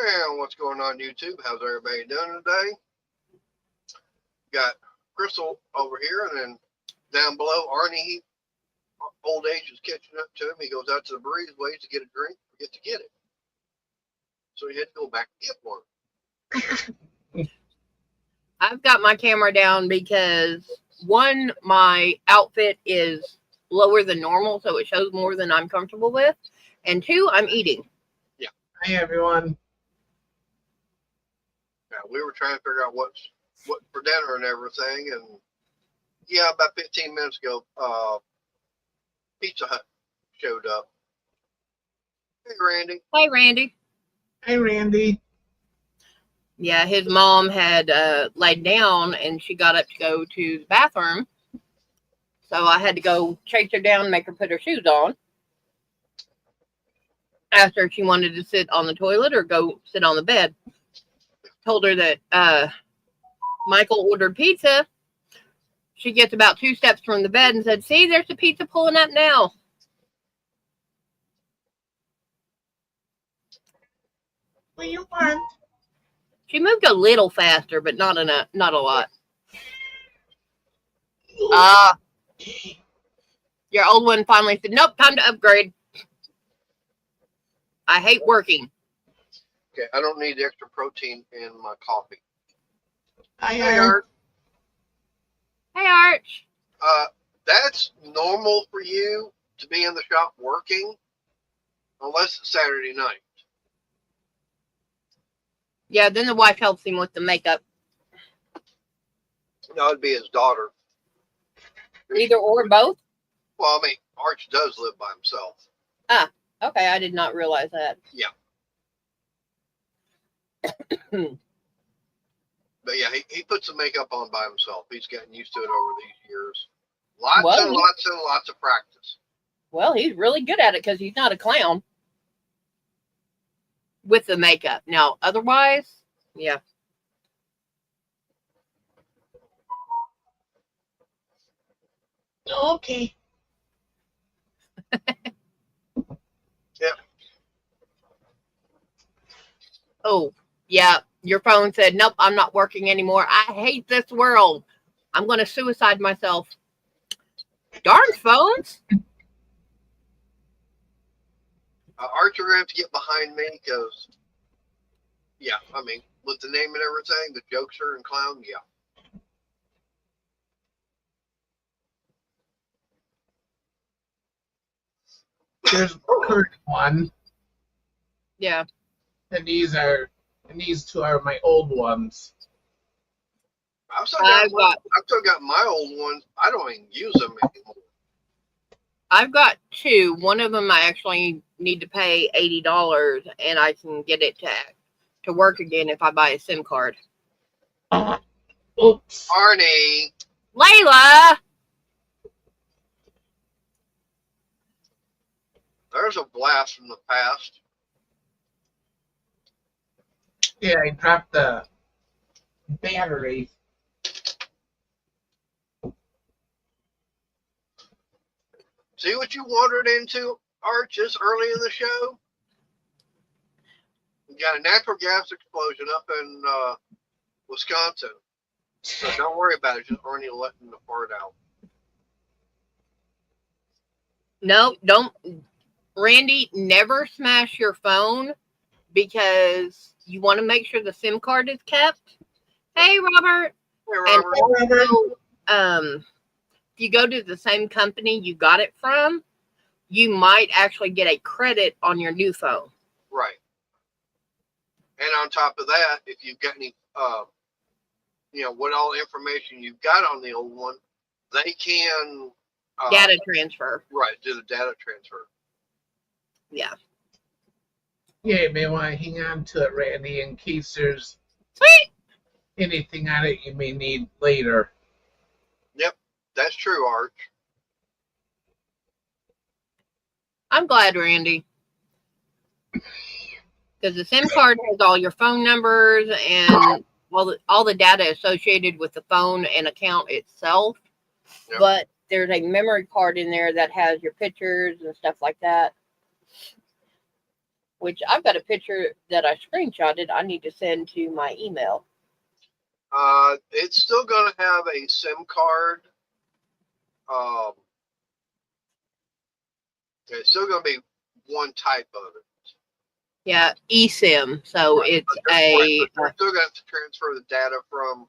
Well, what's going on YouTube? How's everybody doing today? Got Crystal over here, and then down below, Arnie. Old age is catching up to him. He goes out to the breezeways to get a drink, forget to get it. So he had to go back and get one. I've got my camera down because, one, my outfit is lower than normal, so it shows more than I'm comfortable with. And two, I'm eating. Yeah. Hey, everyone. Yeah, we were trying to figure out what for dinner and everything. And, yeah, about 15 minutes ago, Pizza Hut showed up. Hey, Randy. Hey, Randy. Hey, Randy. Yeah, his mom had laid down, and she got up to go to the bathroom. So I had to go chase her down and make her put her shoes on. Asked her if she wanted to sit on the toilet or go sit on the bed. Told her that Michael ordered pizza. She gets about 2 steps from the bed and said, "See, there's the pizza pulling up now." What do you want? She moved a little faster, but not a lot. Your old one finally said, "Nope, time to upgrade. I hate working." Okay, I don't need the extra protein in my coffee. Hey, Art. Hey, Arch. That's normal for you to be in the shop working, unless it's Saturday night. Yeah, then the wife helps him with the makeup. No, it'd be his daughter. Either or, both? Well, I mean, Arch does live by himself. Ah, okay, I did not realize that. Yeah. But yeah, he puts the makeup on by himself. He's gotten used to it over these years. Lots and lots of practice. Well, he's really good at it because he's not a clown. With the makeup. Now, otherwise, yeah. Okay. Yeah. Oh, yeah. Your phone said, "Nope, I'm not working anymore. I hate this world. I'm going to suicide myself." Darn phones. Arch, you're going to have to get behind me because, yeah, I mean, with the name and everything, the jokester and clown, yeah. There's the current one. Yeah. And these two are my old ones. I've still got my old ones. I don't even use them anymore. I've got 2. One of them I actually need to pay $80, and I can get it to work again if I buy a SIM card. Oops. Arnie. Layla! There's a blast from the past. Yeah, I dropped the battery. See what you wandered into, Arch, this early in the show? We got a natural gas explosion up in Wisconsin. So don't worry about it. Just Arnie letting the fart out. No, don't. Randy, never smash your phone because you want to make sure the SIM card is kept. Hey, Robert. Hey, Robert. And also, if you go to the same company you got it from, you might actually get a credit on your new phone. Right. And on top of that, if you've got any, what all information you've got on the old one, they can data transfer. Right, do the data transfer. Yeah. Yeah, you may want to hang on to it, Randy, in case there's anything on it you may need later. Yep, that's true, Arch. I'm glad, Randy. Because the SIM card has all your phone numbers and all the data associated with the phone and account itself. Yep. But there's a memory card in there that has your pictures and stuff like that. which I've got a picture that I screenshotted. I need to send to my email. It's still going to have a SIM card. It's still going to be one type of it. Yeah, eSIM. So Right. it's They're still going to have to transfer the data from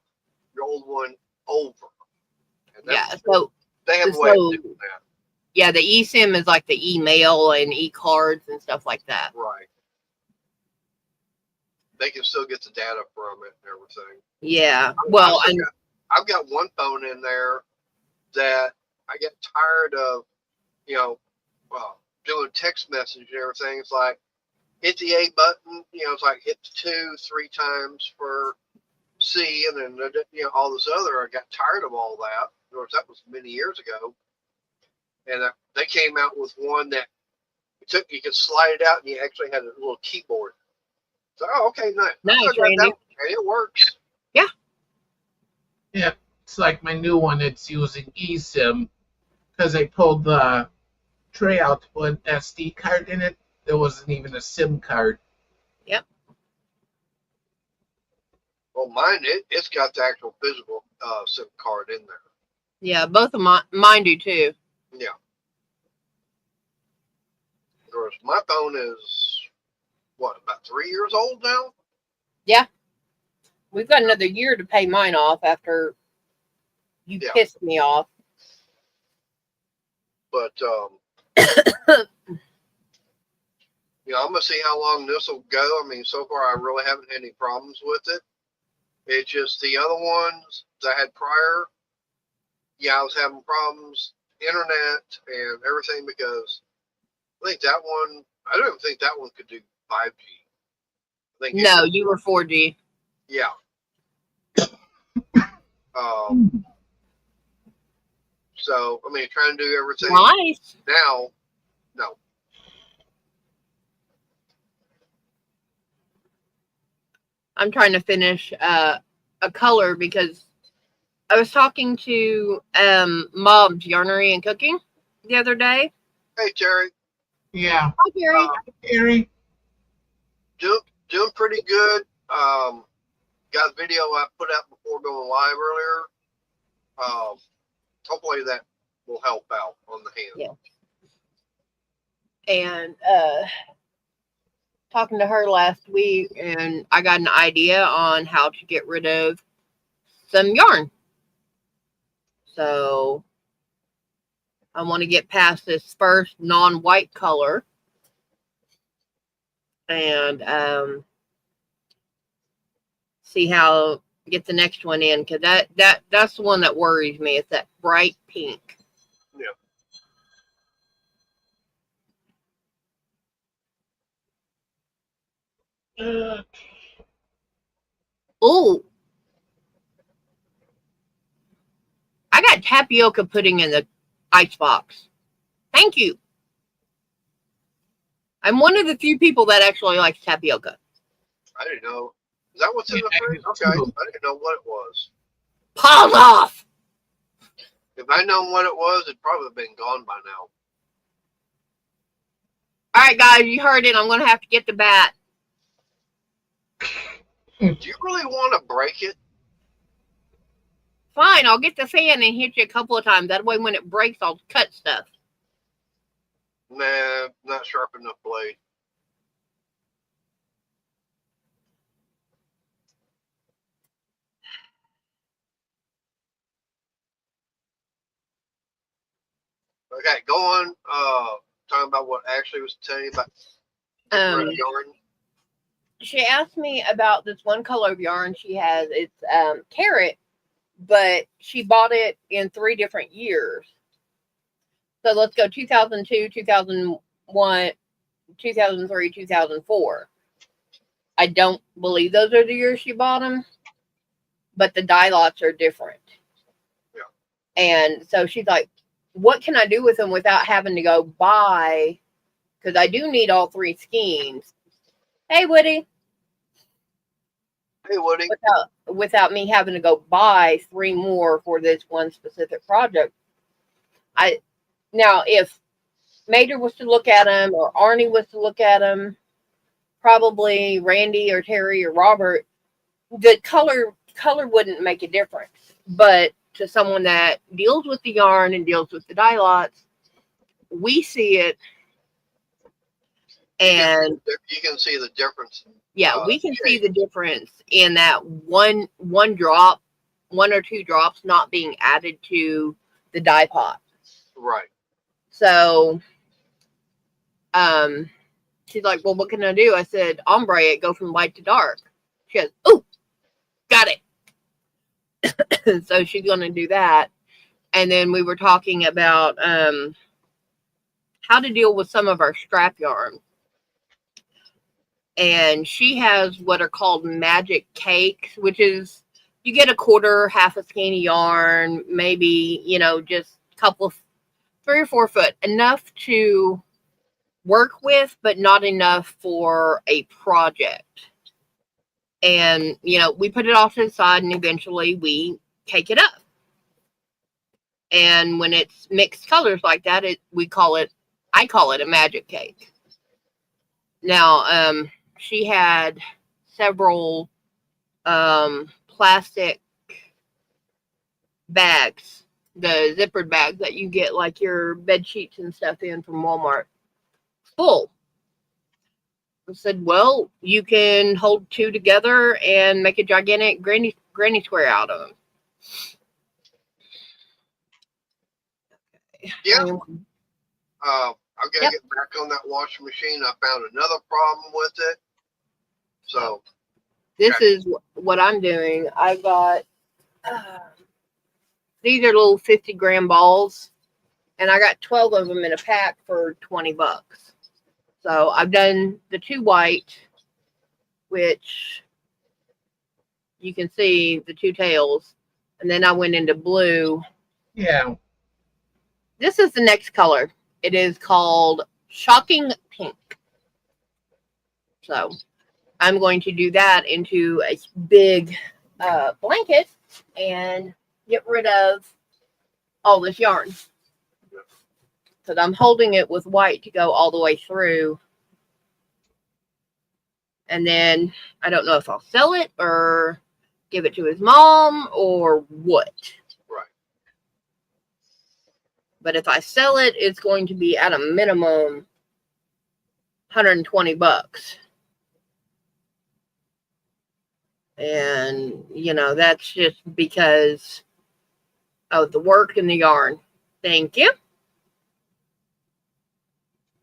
your old one over. And so they have a way of doing that. Yeah, the eSIM is like the email and e-cards and stuff like that. Right. They can still get the data from it and everything. Yeah. Well, I've got one phone in there that I get tired of, doing text message and everything. It's like, hit the A button, it's like hit the 2-3 times for C, and then, all this other. I got tired of all that. Of course, that was many years ago. And they came out with one that you could slide it out and you actually had a little keyboard. So, okay, nice. Nice, Randy. And it works. Yeah. Yeah, it's like my new one. It's using eSIM because I pulled the tray out to put an SD card in it. There wasn't even a SIM card. Yep. Well, mine, it's got the actual physical SIM card in there. Yeah, both of mine do too. Yeah. Of course, my phone is, about 3 years old now? Yeah. We've got another year to pay mine off after you pissed me off. But, I'm going to see how long this will go. I mean, so far I really haven't had any problems with it. It's just the other ones that I had prior, I was having problems, internet and everything, because I think that one, I don't even think that one could do 5G. No, you were 4G. Yeah. So, I mean, trying to do everything nice. Now, no. I'm trying to finish a color because I was talking to Mom's Yarnery and Cooking the other day. Hey, Terry. Yeah. Hi, Terry. Terry. Doing pretty good. Got a video I put out before going live earlier. Hopefully that will help out on the hand. Yeah. And talking to her last week, and I got an idea on how to get rid of some yarn. So I want to get past this first non-white color and see how get the next one in, because that's the one that worries me. It's that bright pink. Yeah. Oh, I got tapioca pudding in the icebox. Thank you. I'm one of the few people that actually likes tapioca. I didn't know. Is that what's in the fridge? Okay. I didn't know what it was. Pause off. If I'd known what it was, it'd probably been gone by now. All right, guys, you heard it. I'm going to have to get the bat. Do you really want to break it? Fine, I'll get the fan and hit you a couple of times. That way when it breaks, I'll cut stuff. Nah, not sharp enough blade. Okay, go on. Talking about what Ashley was telling you about yarn. She asked me about this one color of yarn she has. It's carrot, but she bought it in 3 different years. So let's go 2002, 2001, 2003, 2004. I don't believe those are the years she bought them, but the dye lots are different. Yeah. And so she's like, what can I do with them without having to go buy? Because I do need all 3 skeins. Hey, Woody. Hey, Woody. Without me having to go buy 3 more for this one specific project. Now, if Major was to look at them or Arnie was to look at them, probably Randy or Terry or Robert, the color wouldn't make a difference. But to someone that deals with the yarn and deals with the dye lots, we see it, and you can see the difference. Yeah, we can see the difference in that one drop, 1 or 2 drops not being added to the dye pot. Right. So, she's like, well, what can I do? I said, ombre it, go from light to dark. She goes, oh, got it. So she's going to do that. And then we were talking about how to deal with some of our strap yarn. And she has what are called magic cakes, which is you get a quarter, half a skein of yarn, maybe, just a couple, 3 or 4 foot, enough to work with, but not enough for a project. And, we put it off to the side and eventually we cake it up. And when it's mixed colors like that, I call it a magic cake. Now, she had several plastic bags, the zippered bags that you get like your bed sheets and stuff in from Walmart, full. I said, well, you can hold 2 together and make a gigantic granny square out of them. Yeah. I've got to get back on that washing machine. I found another problem with it. So this is what I'm doing. I got these are little 50-gram balls, and I got 12 of them in a pack for $20. So I've done the 2 white, which you can see the 2 tails, and then I went into blue. Yeah. This is the next color. It is called Shocking Pink. So I'm going to do that into a big blanket and get rid of all this yarn. So I'm holding it with white to go all the way through. And then I don't know if I'll sell it or give it to his mom or what. Right. But if I sell it, it's going to be at a minimum $120. And, that's just because of the work and the yarn. Thank you.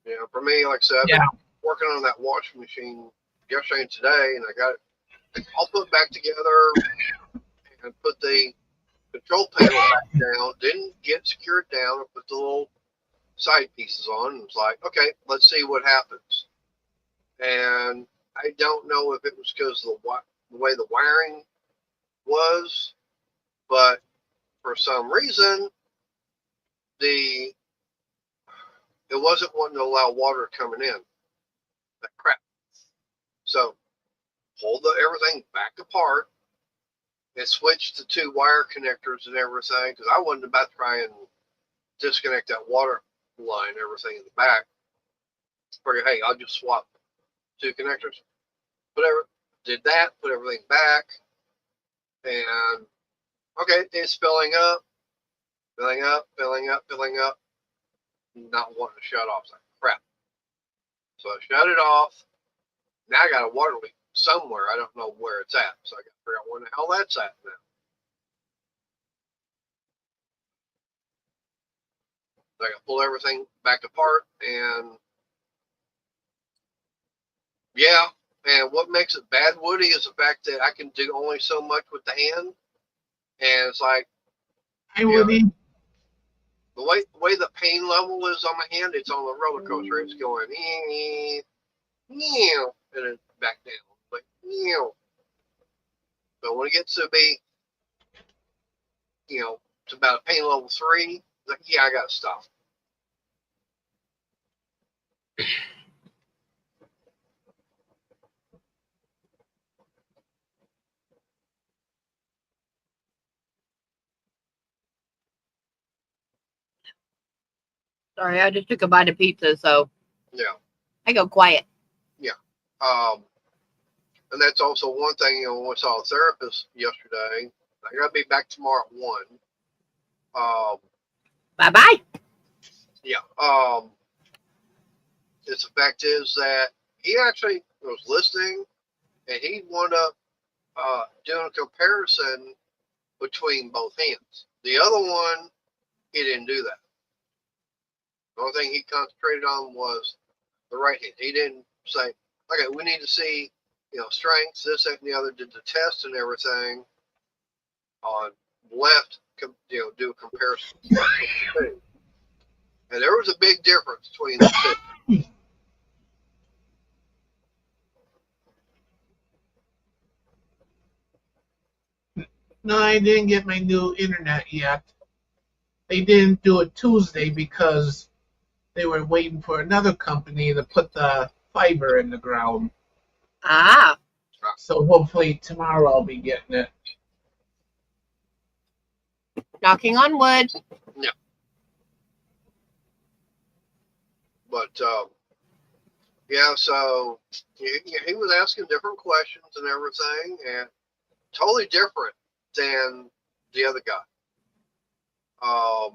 Yeah, for me, like I said, I've been working on that washing machine yesterday and today, and I got it all put back together and put the control panel back down. Didn't get secured down. I put the little side pieces on, and it's like, okay, let's see what happens. And I don't know if it was because of the way the wiring was, but for some reason, it wasn't wanting to allow water coming in. That crap. So pull everything back apart and switch to 2 wire connectors and everything, because I wasn't about to try and disconnect that water line, everything in the back. Figured, hey, I'll just swap 2 connectors. Did that, put everything back, and okay, it's filling up, not wanting to shut off. It's like, crap. So I shut it off. Now I got a water leak somewhere. I don't know where it's at. So I got to figure out where the hell that's at now. So I got to pull everything back apart, and yeah. And what makes it bad, Woody, is the fact that I can do only so much with the hand. And it's like, Hey, Woody. The way the pain level is on my hand, it's on the roller coaster. It's going, and then back down. Like, so when it gets to be, it's about a pain level 3, like, yeah, I got to stop. Sorry, I just took a bite of pizza, so Yeah. I go quiet. Yeah. And that's also one thing, you know, when I saw a therapist yesterday, I got to be back tomorrow at 1. Bye-bye. Yeah. The fact is that he actually was listening, and he wound up doing a comparison between both hands. The other one, he didn't do that. The only thing he concentrated on was the right hand. He didn't say, okay, we need to see, you know, strengths, this, that, and the other, did the test and everything on left, you know, do a comparison. And there was a big difference between the two. No, I didn't get my new internet yet. They didn't do it Tuesday because they were waiting for another company to put the fiber in the ground. Ah. So hopefully tomorrow I'll be getting it. Knocking on wood. Yeah. But, yeah, so he was asking different questions and everything, and totally different than the other guy. I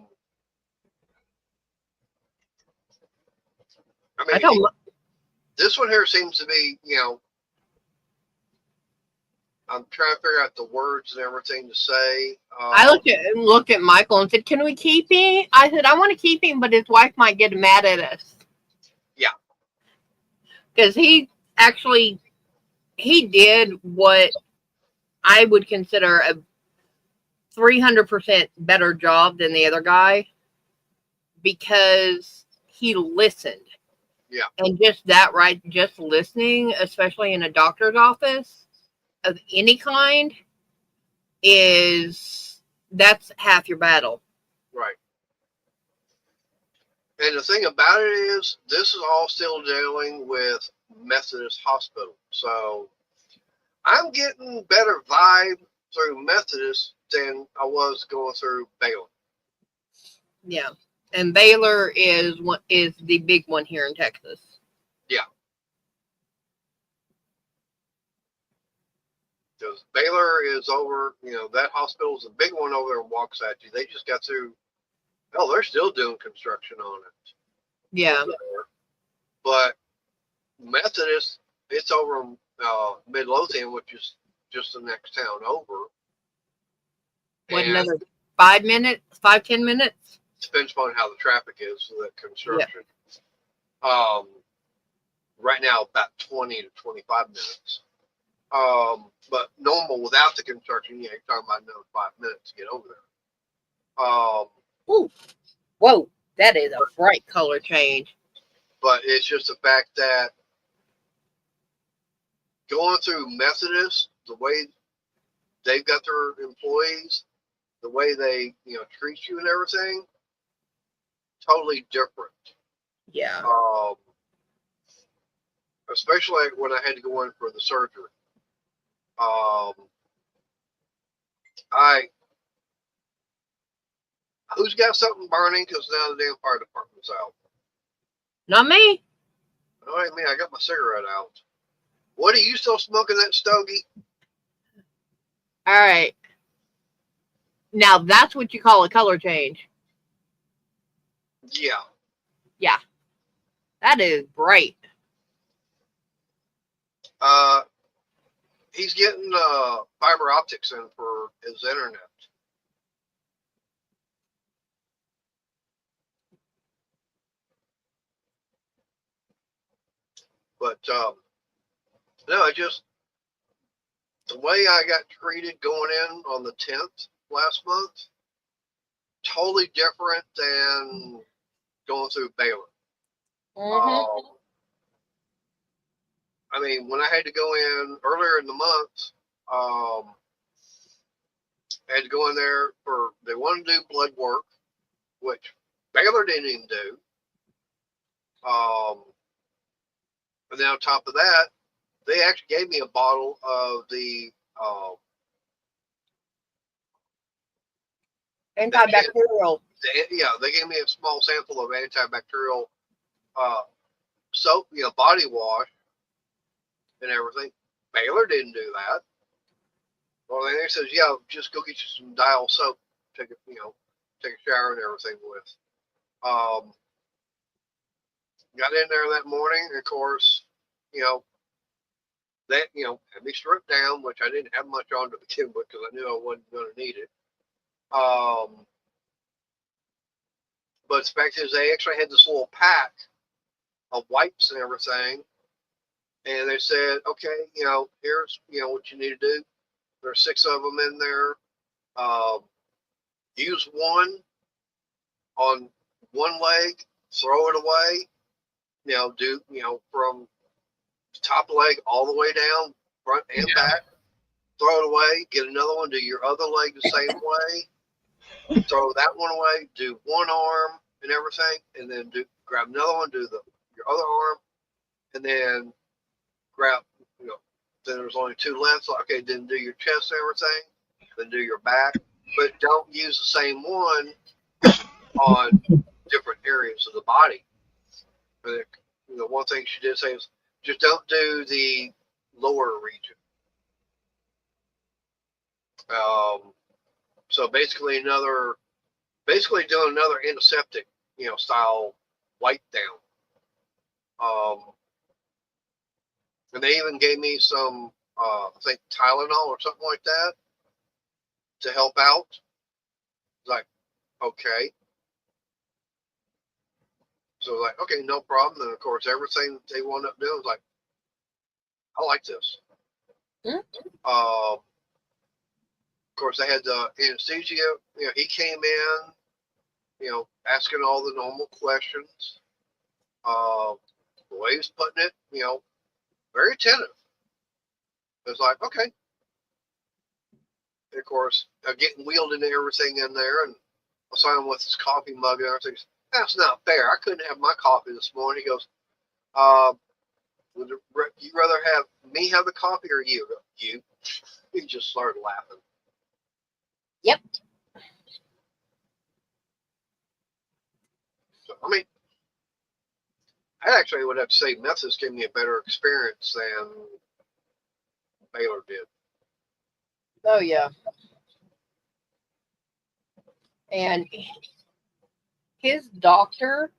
mean, this one here seems to be, you know, I'm trying to figure out the words and everything to say. I looked at Michael and said, "Can we keep him?" I said, "I want to keep him, but his wife might get mad at us." Yeah. Because he did what I would consider a 300% better job than the other guy, because he listened. Yeah. And just listening, especially in a doctor's office of any kind, that's half your battle. Right. And the thing about it is, this is all still dealing with Methodist Hospital. So I'm getting better vibe through Methodist than I was going through Baylor. Yeah. And Baylor is the big one here in Texas. Yeah. Because Baylor is over, you know, that hospital is a big one over there in Waxahachie. They just got through, they're still doing construction on it. Yeah. But Methodist, it's over in Midlothian, which is just the next town over. What, another 5 minutes, 10 minutes? Depends upon how the traffic is for the construction. Yeah. Right now, about 20 to 25 minutes. But normal without the construction, you're talking about another 5 minutes to get over there. Ooh. Whoa, that is a bright color change. But it's just the fact that going through Methodist, the way they've got their employees, the way they, you know, treat you and everything, totally different. Yeah. Especially when I had to go in for the surgery. Who's got something burning? Because now the damn fire department's out. Not me. Oh, I mean, I got my cigarette out. What, are you still smoking that stogie? All right. Now that's what you call a color change. Yeah. Yeah. That is bright. He's getting fiber optics in for his internet. But no, the way I got treated going in on the 10th last month, totally different than going through Baylor. Mm-hmm. I mean, when I had to go in earlier in the month, I had to go in there they wanted to do blood work, which Baylor didn't even do. And then on top of that, they actually gave me a bottle of the antibacterial. Yeah, they gave me a small sample of antibacterial soap, you know, body wash. and everything. Baylor didn't do that. Well, then he says, yeah, just go get you some Dial soap, take a shower and everything with. Got in there that morning, and of course, that had me stripped down, which I didn't have much on to begin with because I knew I wasn't going to need it. But the fact is, they actually had this little pack of wipes and everything, and they said, okay, here's what you need to do. There's 6 of them in there. Use one on one leg, throw it away. Do from top leg all the way down, front and back. Throw it away. Get another one. Do your other leg the same way. Throw that one away. Do one arm and everything, and then grab another one. Do your other arm, and then grab. Then there's only 2 left. So okay, then do your chest and everything. Then do your back, but don't use the same one on different areas of the body. But one thing she did say is just don't do the lower region. So basically doing another antiseptic, style wipe down. And they even gave me some, I think Tylenol or something like that to help out. It's like, okay. So like, okay, no problem. And of course, everything that they wound up doing was like, I like this. Mm-hmm. Of course, they had the anesthesia. He came in, asking all the normal questions. The way he was putting it, very attentive. It's like, okay. And of course, getting wheeled into everything in there, and I saw him with his coffee mug and everything. That's not fair. I couldn't have my coffee this morning. He goes, would you rather have me have the coffee or you? You. He just started laughing. Yep. So, I mean, I actually would have to say Memphis gave me a better experience than Baylor did. Oh, yeah. And his doctor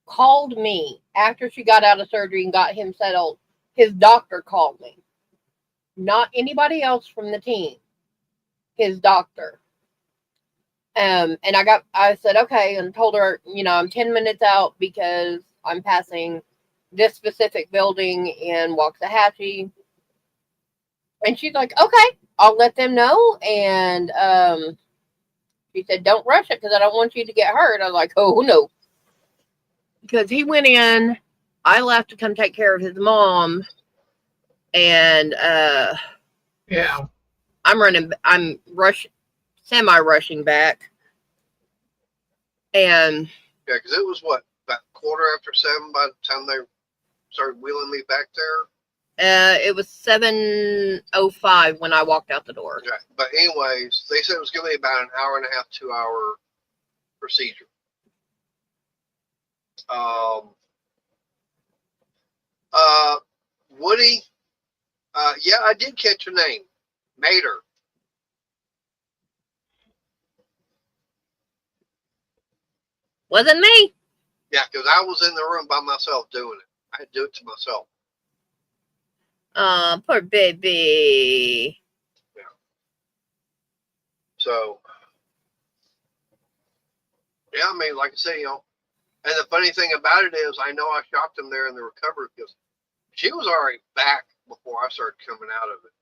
called me after she got out of surgery and got him settled. His doctor called me. Not anybody else from the team. His doctor. And I said, okay, and told her, I'm 10 minutes out because I'm passing this specific building in Waxahachie. And she's like, okay, I'll let them know. And she said, don't rush it because I don't want you to get hurt. I was like, oh, no. Because he went in, I left to come take care of his mom. And yeah, I'm semi-rushing back. And yeah, because it was about 7:15 by the time they started wheeling me back there. It was 7:05 when I walked out the door. Okay. But anyways, they said it was going to be about an hour and a half, 2-hour procedure. Woody, yeah, I did catch your name, Mater. Wasn't me. Yeah, because I was in the room by myself doing it. I had to do it to myself. Poor baby. Yeah. So, yeah, I mean, like I say, and the funny thing about it is, I know I shocked him there in the recovery because she was already back before I started coming out of it.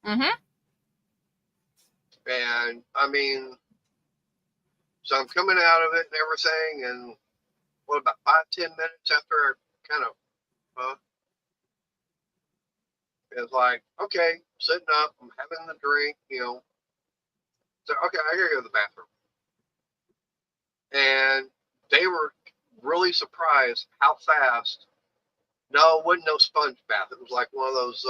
Mm-hmm. And I mean, so I'm coming out of it and everything, and about 5-10 minutes after I kind of, it's like, okay, sitting up, I'm having the drink, So, okay, I gotta go to the bathroom. And they were really surprised how fast. No, it wasn't no sponge bath. It was like one of those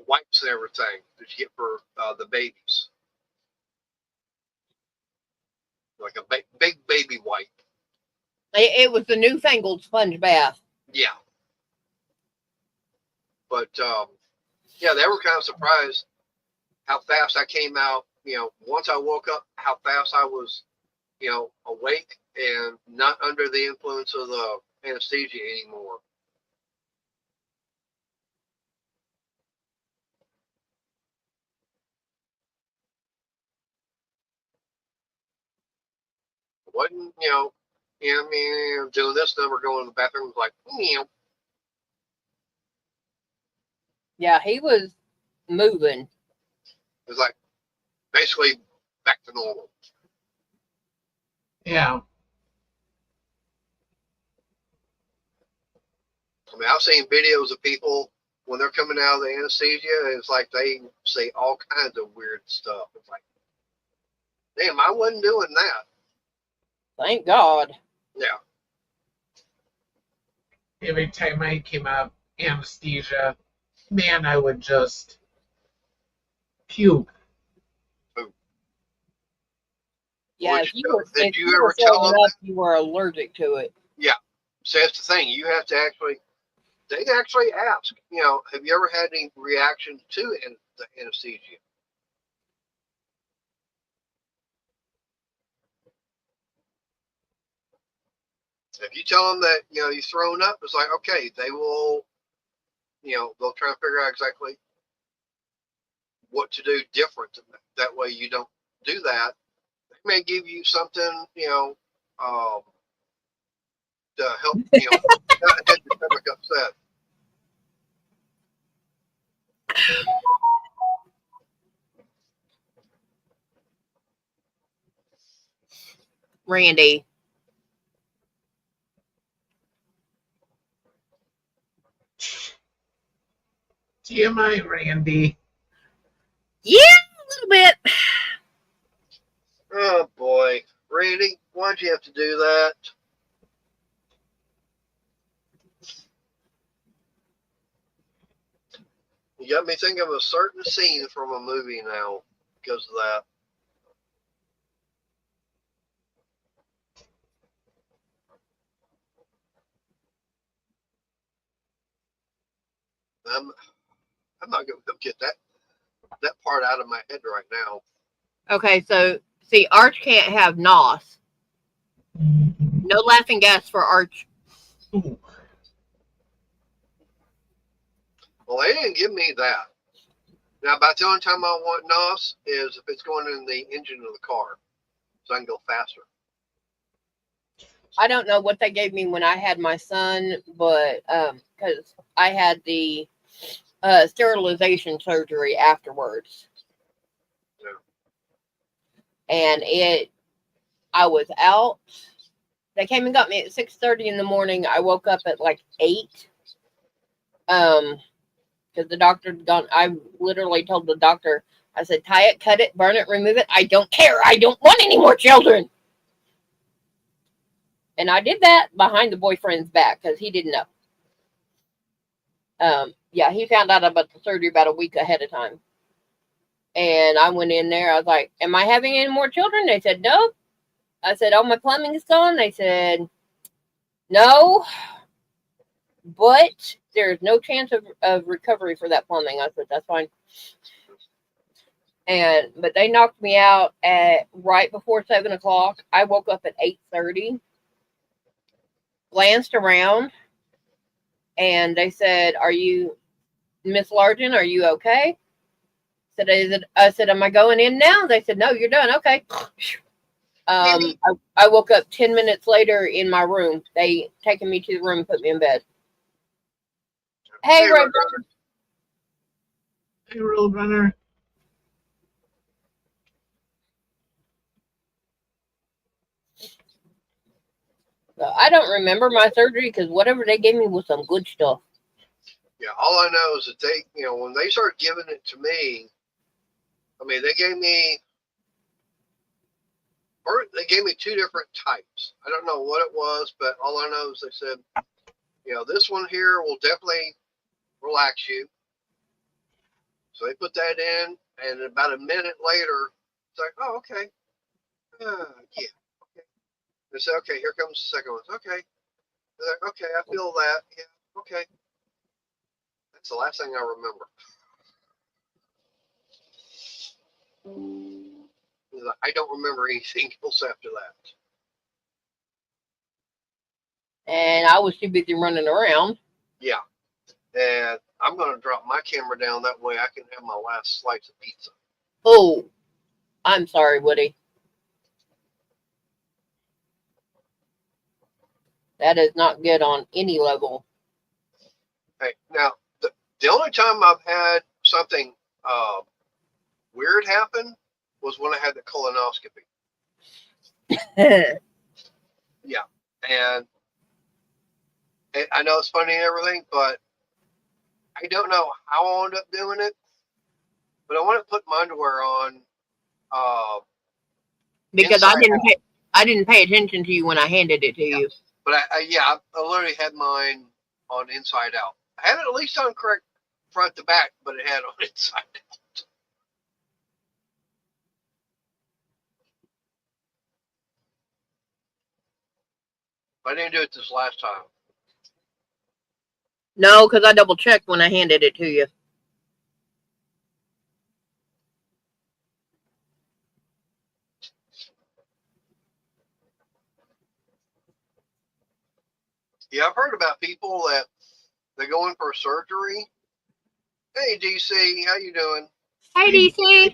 wipes and everything that you get for the babies. Like a big baby wipe. It was the newfangled sponge bath. Yeah. But yeah, they were kind of surprised how fast I came out. Once I woke up, how fast I was, awake and not under the influence of the anesthesia anymore. It wasn't, I mean, doing this number, going to the bathroom was like, Yeah, he was moving. it was like basically back to normal. Yeah. I mean, I've seen videos of people when they're coming out of the anesthesia, and it's like they say all kinds of weird stuff. It's like, damn, I wasn't doing that. Thank God. Yeah. Every time I came out of anesthesia, man, I would just puke. Yeah, Would if you, you were did if you you were ever tell throwing them up, you were allergic to it. Yeah. So that's the thing. You have to actually, they actually ask, have you ever had any reaction to the anesthesia? If you tell them that, you've thrown up, it's like, okay, they will, they'll try and figure out exactly what to do different. That way you don't do that. They may give you something, to help, not have your stomach upset. Randy. TMI, Randy. Yeah, a little bit. Oh boy, Randy, why'd you have to do that? You got me thinking of a certain scene from a movie now because of that. I'm I'm not gonna go get that part out of my head right now. Okay, so see, Arch can't have NOS. No laughing gas for Arch. Ooh. Well, they didn't give me that. Now, about the only time I want NOS is if it's going in the engine of the car, so I can go faster. I don't know what they gave me when I had my son, but because I had the sterilization surgery afterwards, Yeah. and I was out. They came and got me at 6:30 in the morning. I woke up at like 8. Because the doctor had gone. I literally told the doctor, I said, tie it, cut it, burn it, remove it. I don't care. I don't want any more children. And I did that behind the boyfriend's back because he didn't know. Yeah, he found out about the surgery about a week ahead of time. And I went in there. I was like, am I having any more children? They said, nope. I said, oh, my plumbing is gone. They said, no, but there's no chance of recovery for that plumbing. I said, that's fine. But they knocked me out at right before 7 o'clock. I woke up at 8:30, glanced around, and they said, are you Miss Largen, are you okay? I said, am I going in now? They said, no, you're done. Okay. I woke up 10 minutes later in my room. They taken me to the room and put me in bed. Hey, Roadrunner. Hey, Roadrunner. So I don't remember my surgery because whatever they gave me was some good stuff. Yeah, all I know is that they, when they started giving it to me, I mean, they gave me 2 different types. I don't know what it was, but all I know is they said, this one here will definitely relax you. So they put that in, and about a minute later, it's like, oh, okay. Yeah. Okay. They said, okay, here comes the second one. Okay. Like, okay, I feel that. Yeah, okay. That's the last thing I remember. I don't remember anything else after that. And I was too busy running around. Yeah. And I'm going to drop my camera down. That way I can have my last slice of pizza. Oh, I'm sorry, Woody. That is not good on any level. Hey, now, the only time I've had something weird happen was when I had the colonoscopy. Yeah. And I know it's funny and everything, but I don't know how I ended up doing it. But I want to put my underwear on. Because I didn't pay attention to you when I handed it to you. But I literally had mine on inside out. I had it at least on correct front to back, but it had on inside out. But I didn't do it this last time. No, because I double checked when I handed it to you. Yeah, I've heard about people that they go in for surgery. Hey, DC, how you doing? Hey, DC.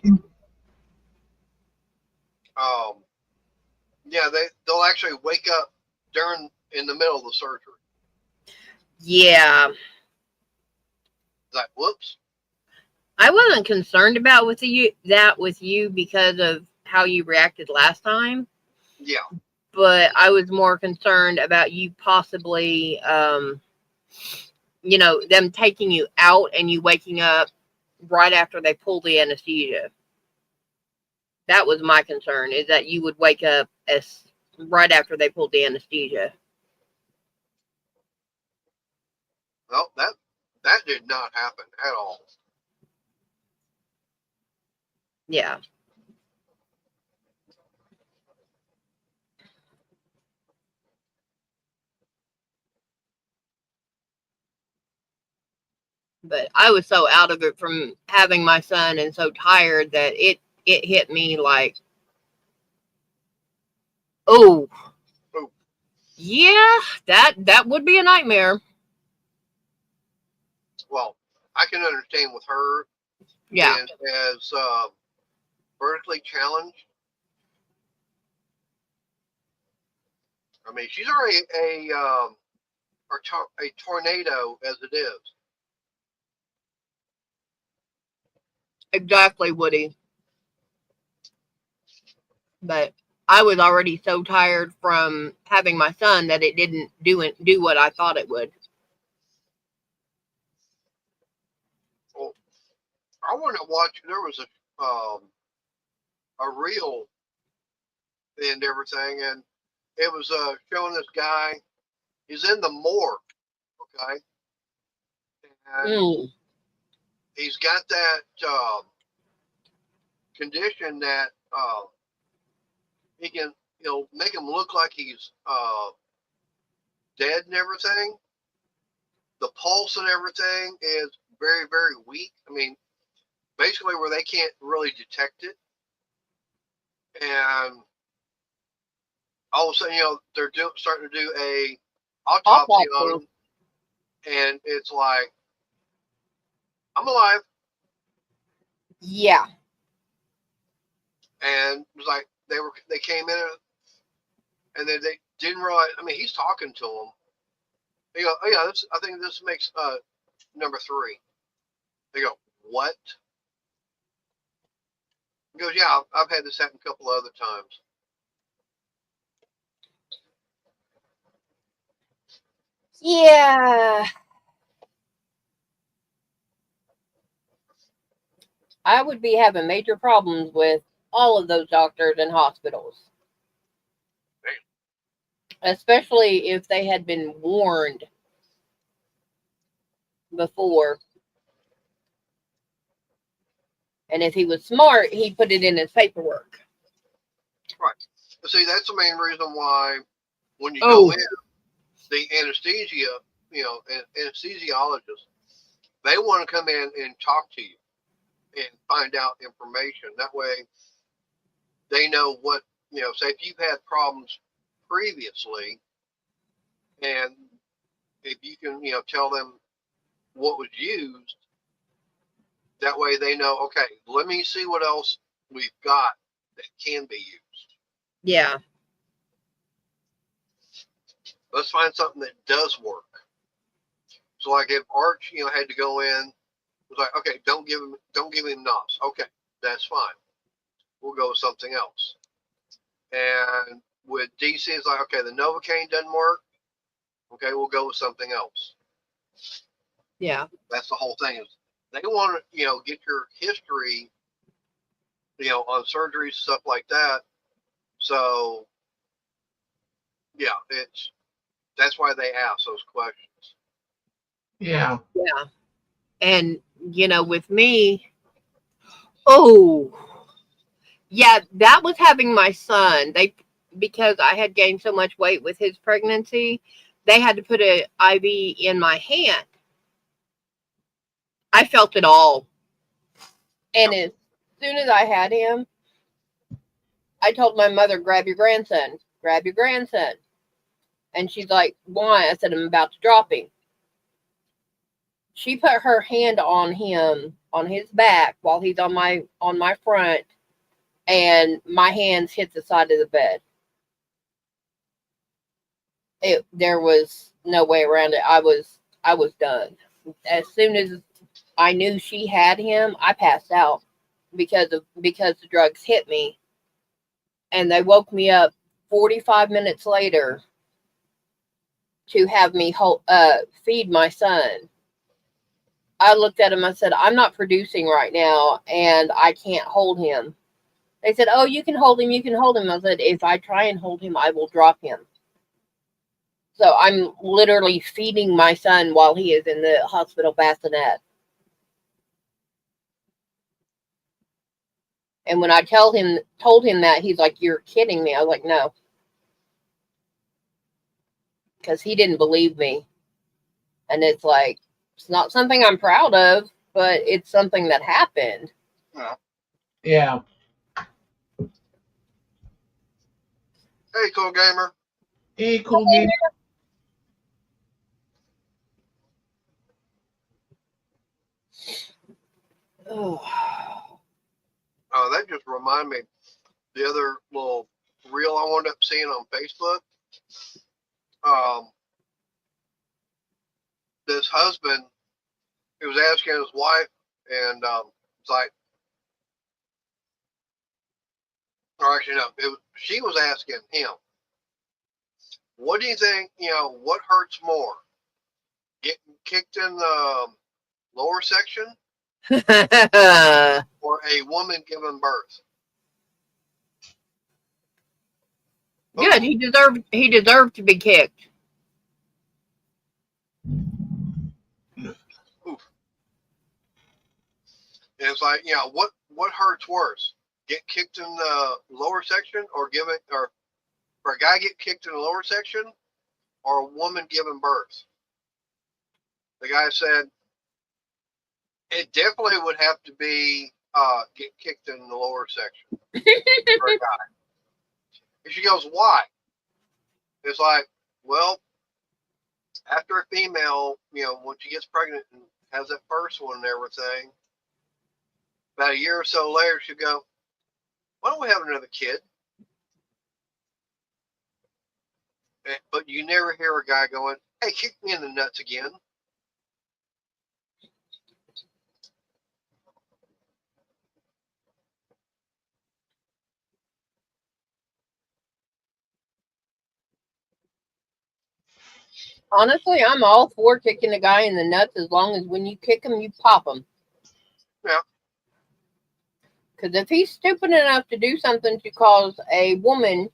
Yeah, they'll actually wake up in the middle of the surgery. Yeah. Like, whoops. I wasn't concerned about with you because of how you reacted last time. Yeah. But I was more concerned about you possibly, them taking you out and you waking up right after they pull the anesthesia. That was my concern, is that you would wake up right after they pulled the anesthesia. Well, that did not happen at all. Yeah. But I was so out of it from having my son and so tired that it hit me like, oh, yeah, that would be a nightmare. Well, I can understand with her Yeah. as vertically challenged. I mean, she's already a tornado as it is. Exactly, Woody. But I was already so tired from having my son that it didn't do what I thought it would. Well, I want to watch. There was a reel and everything, and it was showing this guy. He's in the morgue, okay, and he's got that condition that he can, make him look like he's dead and everything. The pulse and everything is very, very weak. I mean, basically where they can't really detect it. And all of a sudden, they're starting to do a autopsy on him, and it's like, I'm alive. Yeah. And it was like they came in and then they didn't realize. I mean, he's talking to them. They go, oh yeah, I think this makes number 3. They go, what? He goes, yeah, I've had this happen a couple of other times. Yeah. I would be having major problems with all of those doctors and hospitals. Especially if they had been warned before. And if he was smart, he put it in his paperwork. Right. See, that's the main reason why when you go in, the anesthesia, anesthesiologist, they want to come in and talk to you and find out information. That way, they know what, say if you've had problems previously, and if you can, tell them what was used, that way they know, okay, let me see what else we've got that can be used. Yeah. Let's find something that does work. So like if Arch, had to go in, was like, okay, don't give him NOS. Okay, that's fine. We'll go with something else. And with DC, it's like, okay, the Novocaine doesn't work. Okay, we'll go with something else. Yeah. That's the whole thing. Is they want to, get your history, on surgeries, stuff like that. So, yeah, that's why they ask those questions. Yeah. Yeah. And, with me, oh, yeah, that was having my son. Because I had gained so much weight with his pregnancy, they had to put an IV in my hand. I felt it all. And as soon as I had him, I told my mother, grab your grandson, grab your grandson. And she's like, why? I said, I'm about to drop him. She put her hand on him, on his back, while he's on my front, and my hands hit the side of the bed. There was no way around it. I was done. As soon as I knew she had him, I passed out because the drugs hit me, and they woke me up 45 minutes later to have me feed my son. I looked at him. I said, I'm not producing right now, and I can't hold him. They said, oh, you can hold him. You can hold him. I said, if I try and hold him, I will drop him. So I'm literally feeding my son while he is in the hospital bassinet. And when I told him that, he's like, you're kidding me. I was like, no. Because he didn't believe me. And it's like, it's not something I'm proud of, but it's something that happened. Yeah. Hey, cool gamer. Hey, cool game. Oh. That just reminded me, the other little reel I wound up seeing on Facebook. This husband, he was asking his wife, and it's like, or actually no, she was asking him, what do you think? What hurts more, getting kicked in the lower section or a woman giving birth? Good. He deserved to be kicked. Oof. And it's like, what hurts worse? Get kicked in the lower section, or for a guy get kicked in the lower section, or a woman giving birth? The guy said it definitely would have to be get kicked in the lower section for a guy. And she goes, why? It's like, well, after a female, when she gets pregnant and has that first one and everything, about a year or so later, she'll go, why don't we have another kid? But you never hear a guy going, hey, kick me in the nuts again. Honestly, I'm all for kicking a guy in the nuts as long as when you kick him, you pop him. Yeah. Because if he's stupid enough to do something to cause a woman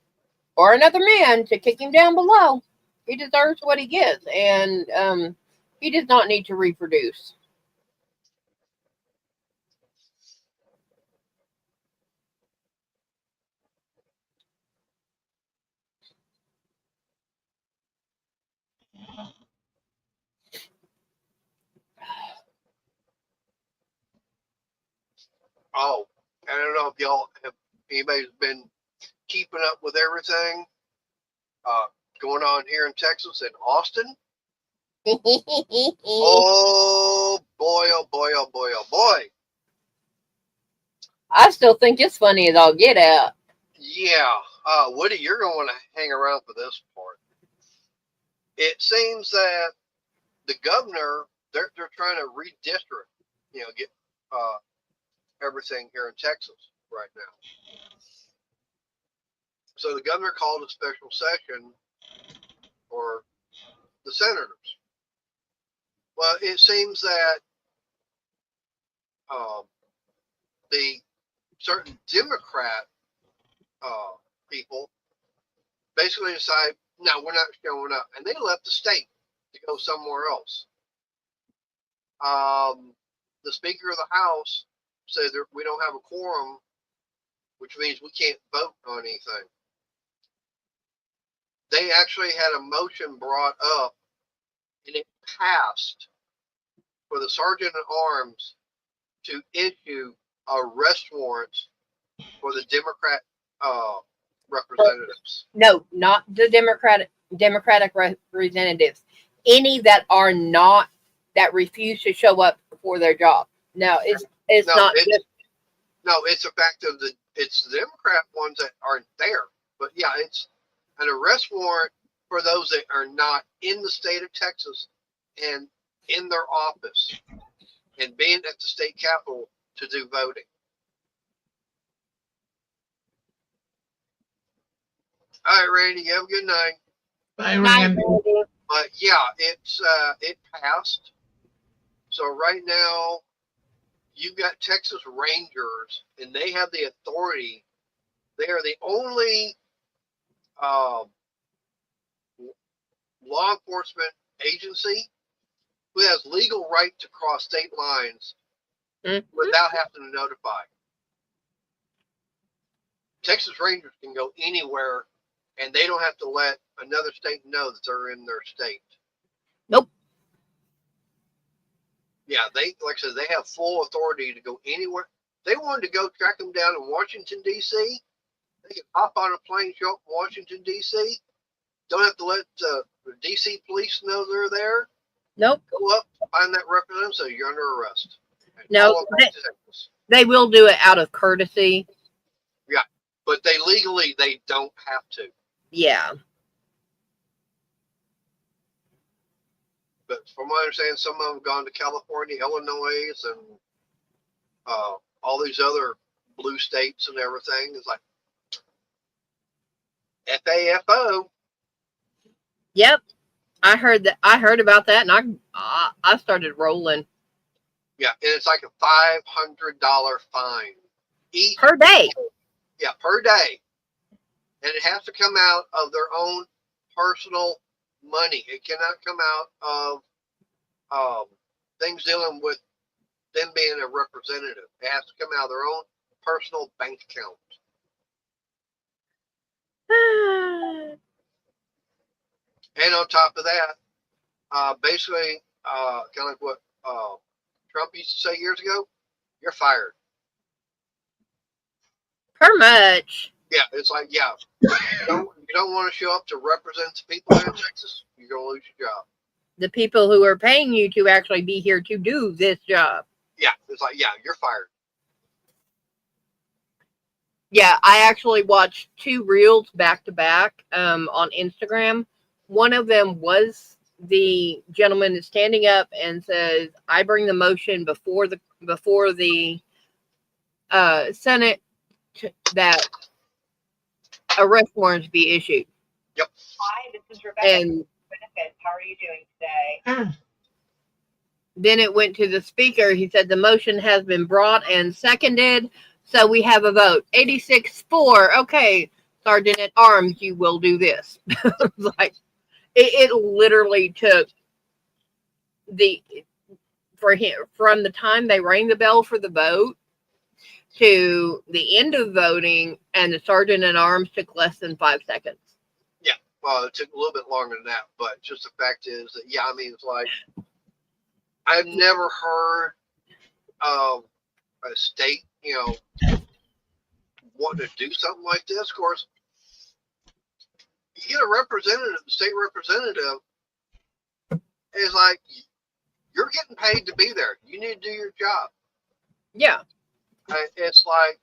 or another man to kick him down below, he deserves what he gets. And he does not need to reproduce. Oh, I don't know if anybody's been keeping up with everything going on here in Texas and Austin. Oh boy, oh boy, oh boy, oh boy. I still think it's funny as all get out. Yeah. Woody, you're going to want to hang around for this part. It seems that the governor, they're trying to redistrict, get everything here in Texas right now. So the governor called a special session for the senators. Well, it seems that the certain Democrat people basically decide, no, we're not showing up, and they left the state to go somewhere else. The Speaker of the House said that we don't have a quorum, which means we can't vote on anything. They actually had a motion brought up, and it passed for the Sergeant at Arms to issue arrest warrants for the Democrat representatives. No, not the Democratic representatives. Any that are not, that refuse to show up for their job. No, it's No, not it's, just. no, it's a fact of it's the Democrat ones that aren't there. But yeah, it's an arrest warrant for those that are not in the state of Texas and in their office and being at the state capitol to do voting. All right, Randy, you have a good night. Bye, Randy. But yeah, it passed. So right now, you've got Texas Rangers, and they have the authority. They are the only law enforcement agency who has legal right to cross state lines without having to notify. Texas Rangers can go anywhere, and they don't have to let another state know that they're in their state. Nope. Yeah, like I said, they have full authority to go anywhere. They wanted to go track them down in Washington, D.C. They can hop on a plane, show up in Washington, D.C. Don't have to let the D.C. police know they're there. Nope. Go up, find that representative, so you're under arrest. No, they will do it out of courtesy. Yeah, but they legally, they don't have to. Yeah. But from what I understand, some of them have gone to California, Illinois, and all these other blue states and everything. It's like FAFO. Yep. I heard that. I heard about that, and I started rolling. Yeah, and it's like a $500 fine Per day. Yeah, per day, and it has to come out of their own personal money. It cannot come out of things dealing with them being a representative. It has to come out of their own personal bank account. And on top of that, basically, kind of like what Trump used to say years ago, you're fired. Per much. Yeah, it's like, yeah, you don't want to show up to represent the people here in Texas, you're going to lose your job. The people who are paying you to actually be here to do this job. Yeah, it's like, yeah, you're fired. Yeah, I actually watched 2 reels back to back on Instagram. One of them was the gentleman is standing up and says, "I bring the motion before the Senate that arrest warrants be issued." Yep. Hi, this is Rebecca. And Benefits. How are you doing today? then it went to the speaker. He said the motion has been brought and seconded, so we have a vote. 86-4. Okay, Sergeant at Arms, you will do this. Like it literally took from the time they rang the bell for the vote to the end of voting, and the Sergeant at Arms took less than 5 seconds. Yeah, well, it took a little bit longer than that, but just the fact is that, yeah, I mean, it's like, I've never heard of a state wanting to do something like this. Of course, you get a representative, the state representative is like, you're getting paid to be there. You need to do your job. Yeah. It's like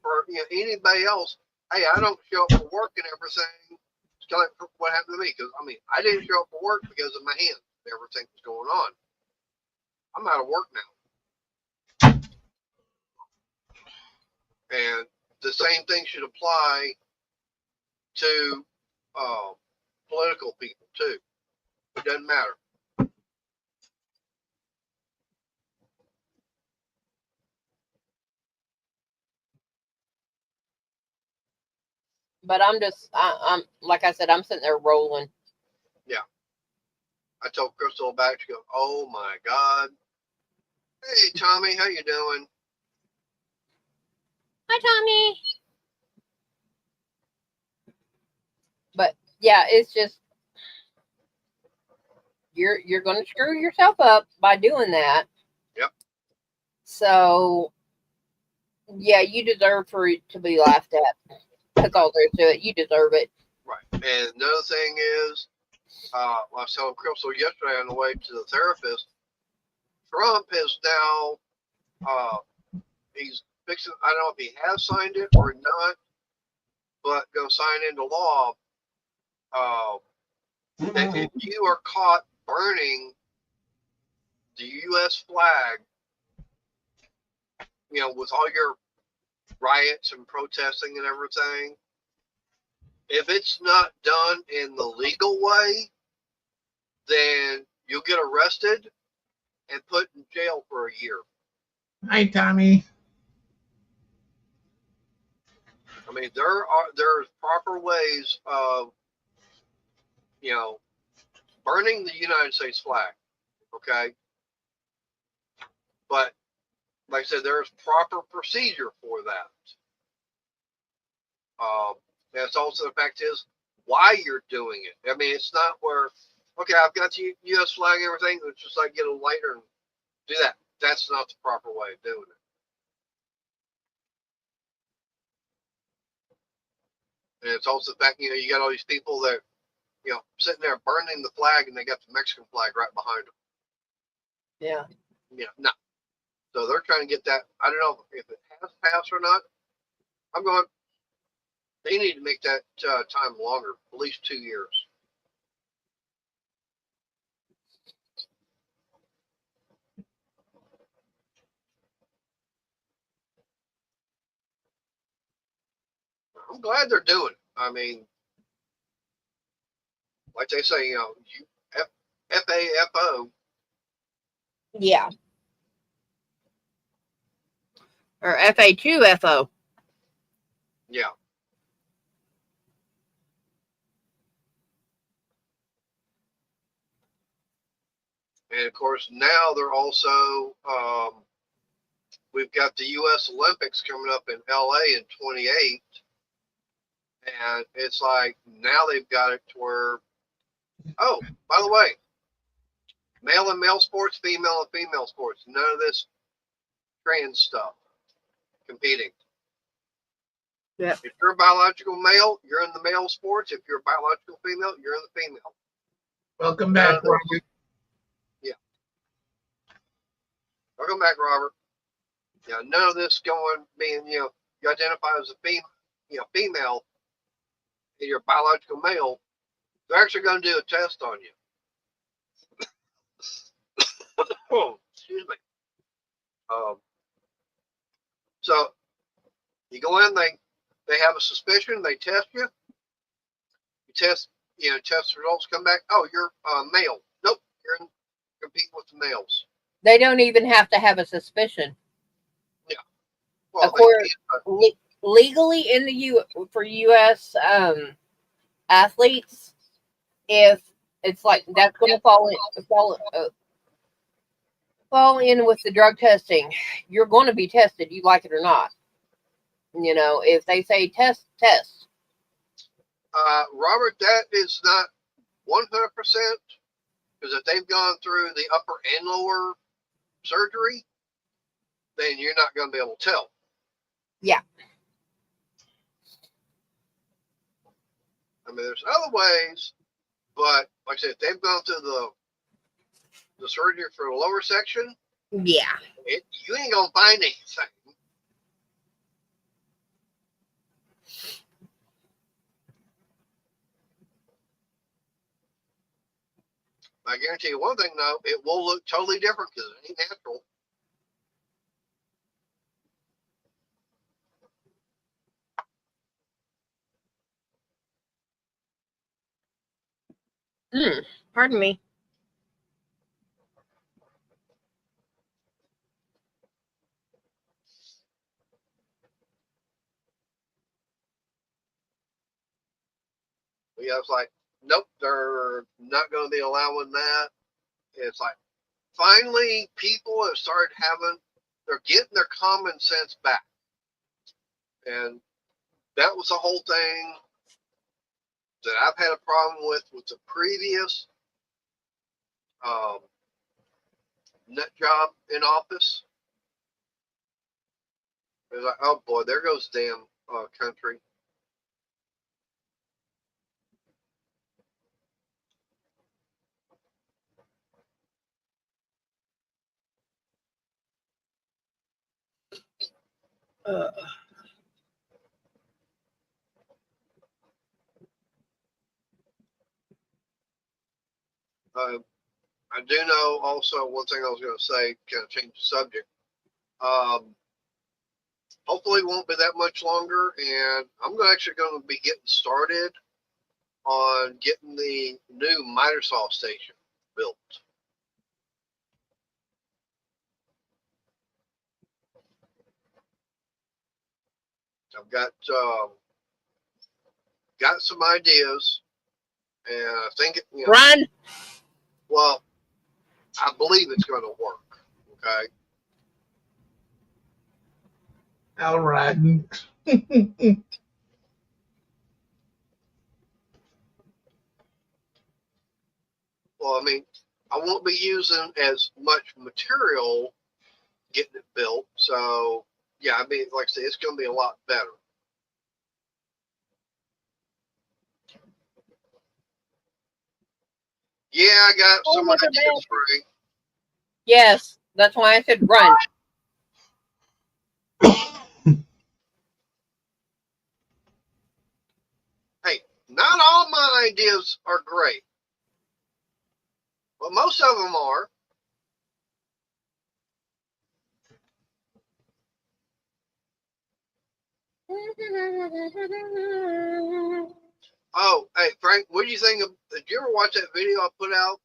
for anybody else, hey, I don't show up for work and everything. It's kind of like what happened to me, because I didn't show up for work because of my hands and everything was going on. I'm out of work now, and the same thing should apply to political people too. It doesn't matter. But I'm like I said, I'm sitting there rolling. Yeah. I told Crystal about it. She goes, "Oh my God. Hey, Tommy, how you doing?" Hi, Tommy. But yeah, it's just you're going to screw yourself up by doing that. Yep. So yeah, you deserve for it to be laughed at. That's all there is to it. You deserve it. Right. And another thing is, I was telling Crystal yesterday on the way to the therapist, Trump is now, he's fixing, I don't know if he has signed it or not, but going to sign into law that if you are caught burning the U.S. flag, with all your riots and protesting and everything, if it's not done in the legal way, then you'll get arrested and put in jail for a year. Hi, Tommy. There's proper ways of, burning the United States flag, okay? But like I said, there's proper procedure for that. That's also the fact is why you're doing it. It's not where, okay, I've got the U.S. flag and everything, it's just like get a lighter and do that. That's not the proper way of doing it. And it's also the fact, you got all these people that, sitting there burning the flag and they got the Mexican flag right behind them. Yeah. Yeah, no. So they're trying to get that. I don't know if it has passed or not. I'm going, they need to make that time longer, at least 2 years. I'm glad they're doing it. Like they say, FAFO. Yeah. Or FA2FO. Yeah. And of course, now they're also, we've got the U.S. Olympics coming up in LA in 28. And it's like, now they've got it to where, oh, by the way, male and male sports, female and female sports, none of this trans stuff competing. Yep. If you're a biological male, you're in the male sports. If you're a biological female, you're in the female. Welcome back, Robert. Yeah. Welcome back, Robert. Yeah, none of this being, you identify as a female, and you're a biological male. They're actually going to do a test on you. Oh, excuse me. So you go in, they have a suspicion, they test you. You test results come back. Oh, you're male. Nope, you're competing with the males. They don't even have to have a suspicion. Yeah. Well, of course, legally in the for U.S. Athletes, if it's like that's going to fall in with the drug testing, you're going to be tested, you like it or not. If they say test. Robert, that is not 100%, because if they've gone through the upper and lower surgery, then you're not going to be able to tell. Yeah. I mean, there's other ways, but like I said, if they've gone through the surgery for the lower section, Yeah. you ain't going to find anything. I guarantee you one thing, though, it will look totally different because it ain't natural. Pardon me. Yeah, it's like, nope, they're not going to be allowing that. It's like, finally, people have started they're getting their common sense back. And that was the whole thing that I've had a problem with the previous nut job in office. It's like, oh boy, there goes the damn country. I do know also one thing I was going to say, kind of change the subject. Hopefully it won't be that much longer, and I'm actually going to be getting started on getting the new Microsoft station built. I've got some ideas, and I think Run. Well, I believe it's going to work. Okay. All right. Well, I mean, I won't be using as much material getting it built, so yeah, I mean, like I say, it's going to be a lot better. Yeah, I got some ideas for you. Yes, that's why I said run. Hey, not all my ideas are great, but most of them are. Oh, hey, Frank, what do you think of? Did you ever watch that video I put out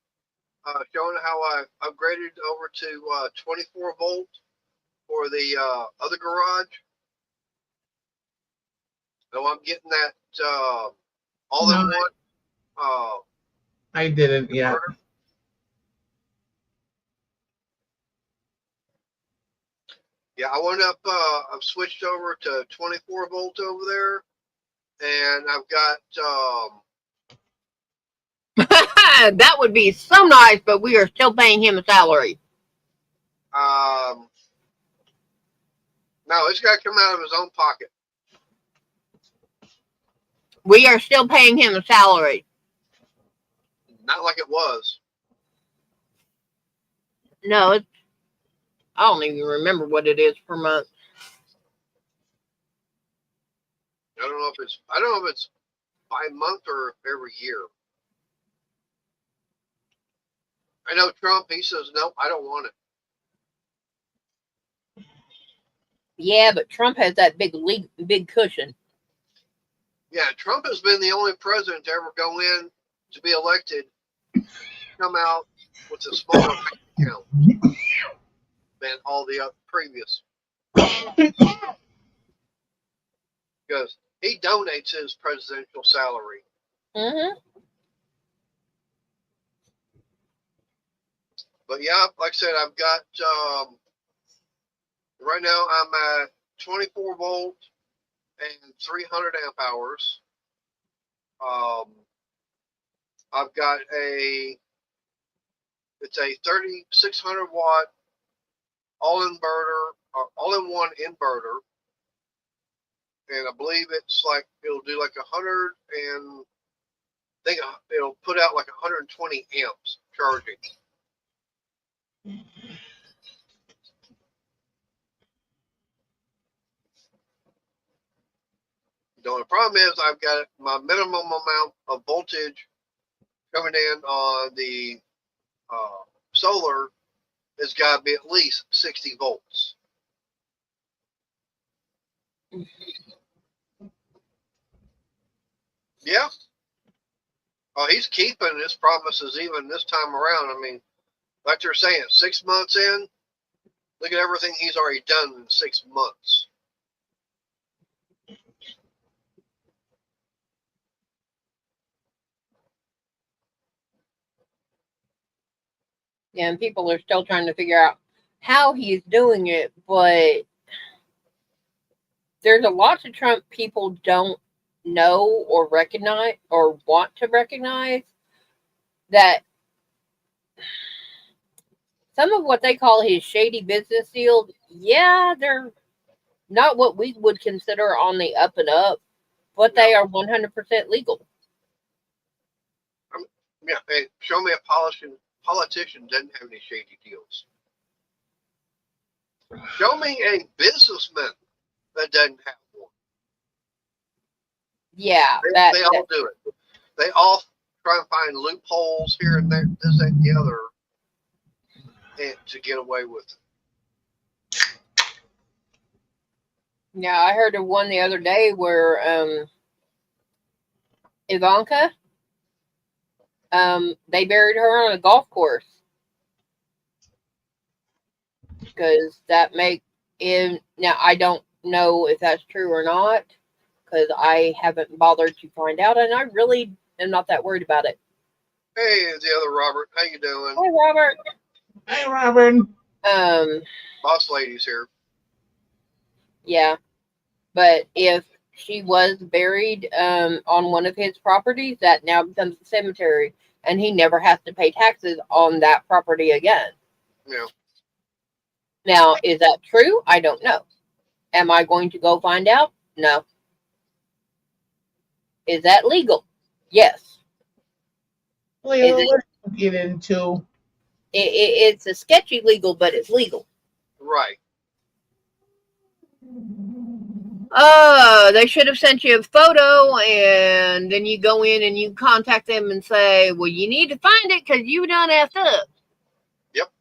showing how I upgraded over to 24 volt for the other garage? So I'm getting that all-in-one I didn't yet. inverter. Yeah, I went up. I've switched over to 24 volt over there, and I've got. That would be so nice, but we are still paying him a salary. No, it's got to come out of his own pocket. We are still paying him a salary. Not like it was. No, I don't even remember what it is per month. I don't know if it's by month or every year. I know Trump. He says no, I don't want it. Yeah, but Trump has that big cushion. Yeah, Trump has been the only president to ever go in to be elected, come out with a smaller bank account than all the other previous. Because he donates his presidential salary. Mm-hmm. But yeah, like I said, I've got right now I'm at 24 volt and 300 amp hours. I've got it's a 3600 watt all-inverter, all-in-one inverter, and I believe it's like it'll do like 100 and I think it'll put out like 120 amps charging. The only problem is I've got my minimum amount of voltage coming in on the solar has got to be at least 60 volts. Yeah. Oh, he's keeping his promises even this time around. I mean, like they're saying, 6 months in, look at everything he's already done in 6 months. Yeah, and people are still trying to figure out how he's doing it, but there's a lot of Trump people don't know or recognize or want to recognize that some of what they call his shady business deals, yeah, they're not what we would consider on the up and up, but they are 100% legal. Yeah, hey, show me a politician doesn't have any shady deals. Show me a businessman that doesn't have one. Yeah, they all do it. They all try and find loopholes here and there, this and the other, and to get away with it. Yeah, I heard of one the other day where Ivanka, they buried her on a golf course because that make in now I don't know if that's true or not because I haven't bothered to find out, and I really am not that worried about it. Hey, the other Robert, how you doing? Hi, Robert. Hey, Robert. Boss lady's here. Yeah, but if she was buried on one of his properties, that now becomes a cemetery, and he never has to pay taxes on that property again. Yeah. Now, is that true? I don't know. Am I going to go find out? No. Is that legal? Yes. Well, let's get into. It's a sketchy legal, but it's legal. Right. They should have sent you a photo, and then you go in and you contact them and say, well, you need to find it because you done effed up. Yep.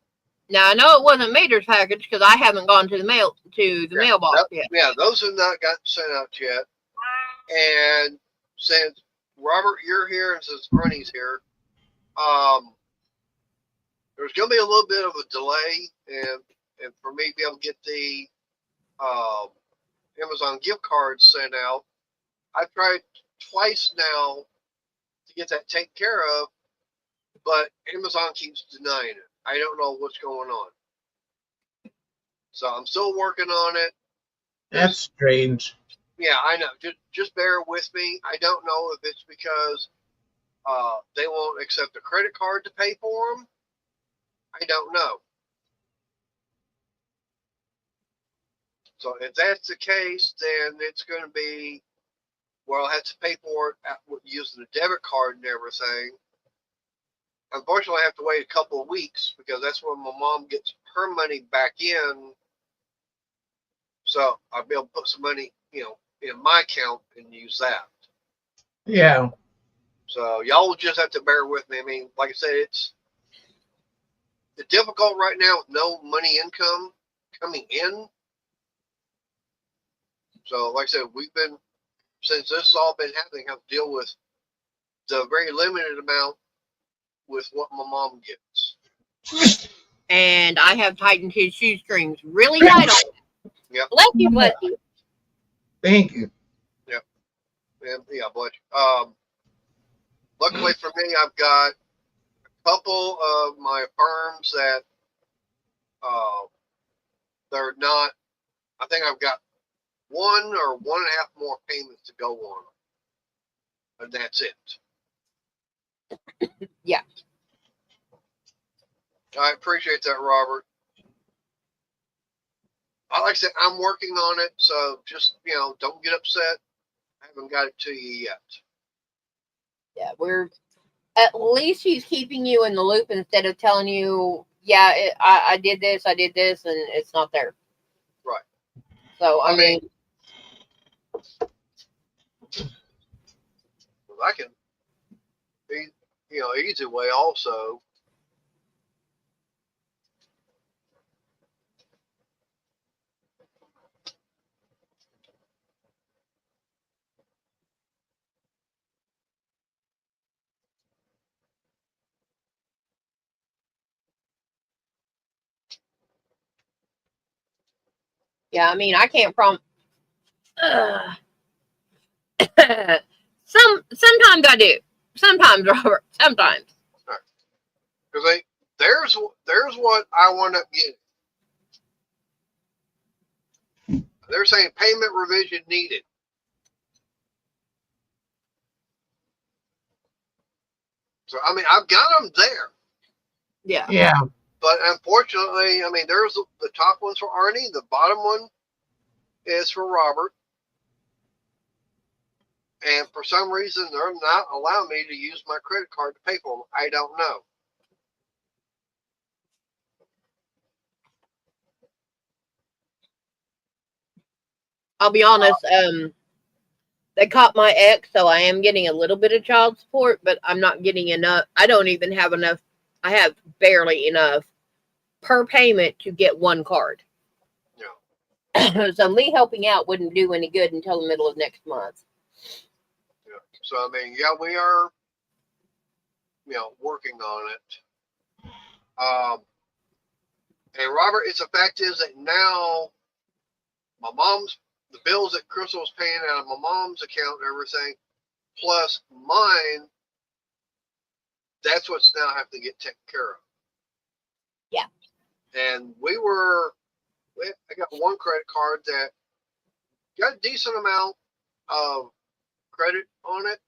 Now, I know it wasn't Mater's package because I haven't gone to the mailbox yet. Yeah, those have not got sent out yet. And since Robert, you're here, and since Ernie's here, there's going to be a little bit of a delay, and for me to be able to get the Amazon gift cards sent out. I've tried twice now to get that taken care of, but Amazon keeps denying it. I don't know what's going on. So I'm still working on it. That's strange. Yeah, I know. Just bear with me. I don't know if it's because they won't accept a credit card to pay for them. I don't know. So if that's the case, then it's going to be, well, I'll have to pay for it using a debit card and everything. Unfortunately, I have to wait a couple of weeks because that's when my mom gets her money back in. So I'll be able to put some money, in my account and use that. Yeah. So y'all will just have to bear with me. I mean, like I said, it's difficult right now with no money income coming in. So, like I said, since this has all been happening, have to deal with the very limited amount with what my mom gets. And I have tightened his shoestrings really tight on him. Yep. Bless you. Thank you. Yep. Yeah, bless you. Luckily for me, I've got a couple of my firms that they're not. I think I've got 1 or 1.5 more payments to go on them, and that's it. Yeah. I appreciate that, Robert. like I said, I'm working on it, so just don't get upset. I haven't got it to you yet. Yeah, we're at least she's keeping you in the loop instead of telling you, yeah, I did this, and it's not there. Right. So I mean, I can, easy way also. yeah, I mean, I can't sometimes I do. Sometimes, Robert. Sometimes. Because there's what I wound up getting. They're saying payment revision needed. So I mean, I've got them there. Yeah. Yeah. But unfortunately, I mean, there's the top one's for Arnie. The bottom one is for Robert. And for some reason, they're not allowing me to use my credit card to pay for them. I don't know. I'll be honest. They caught my ex, so I am getting a little bit of child support, but I'm not getting enough. I don't even have enough. I have barely enough per payment to get one card. Yeah. So me helping out wouldn't do any good until the middle of next month. Yeah. So I mean, yeah, we are, working on it. And Robert, it's a fact is that now the bills that Crystal was paying out of my mom's account and everything, plus mine, that's what's now have to get taken care of. Yeah. And I got one credit card that got a decent amount of credit on it,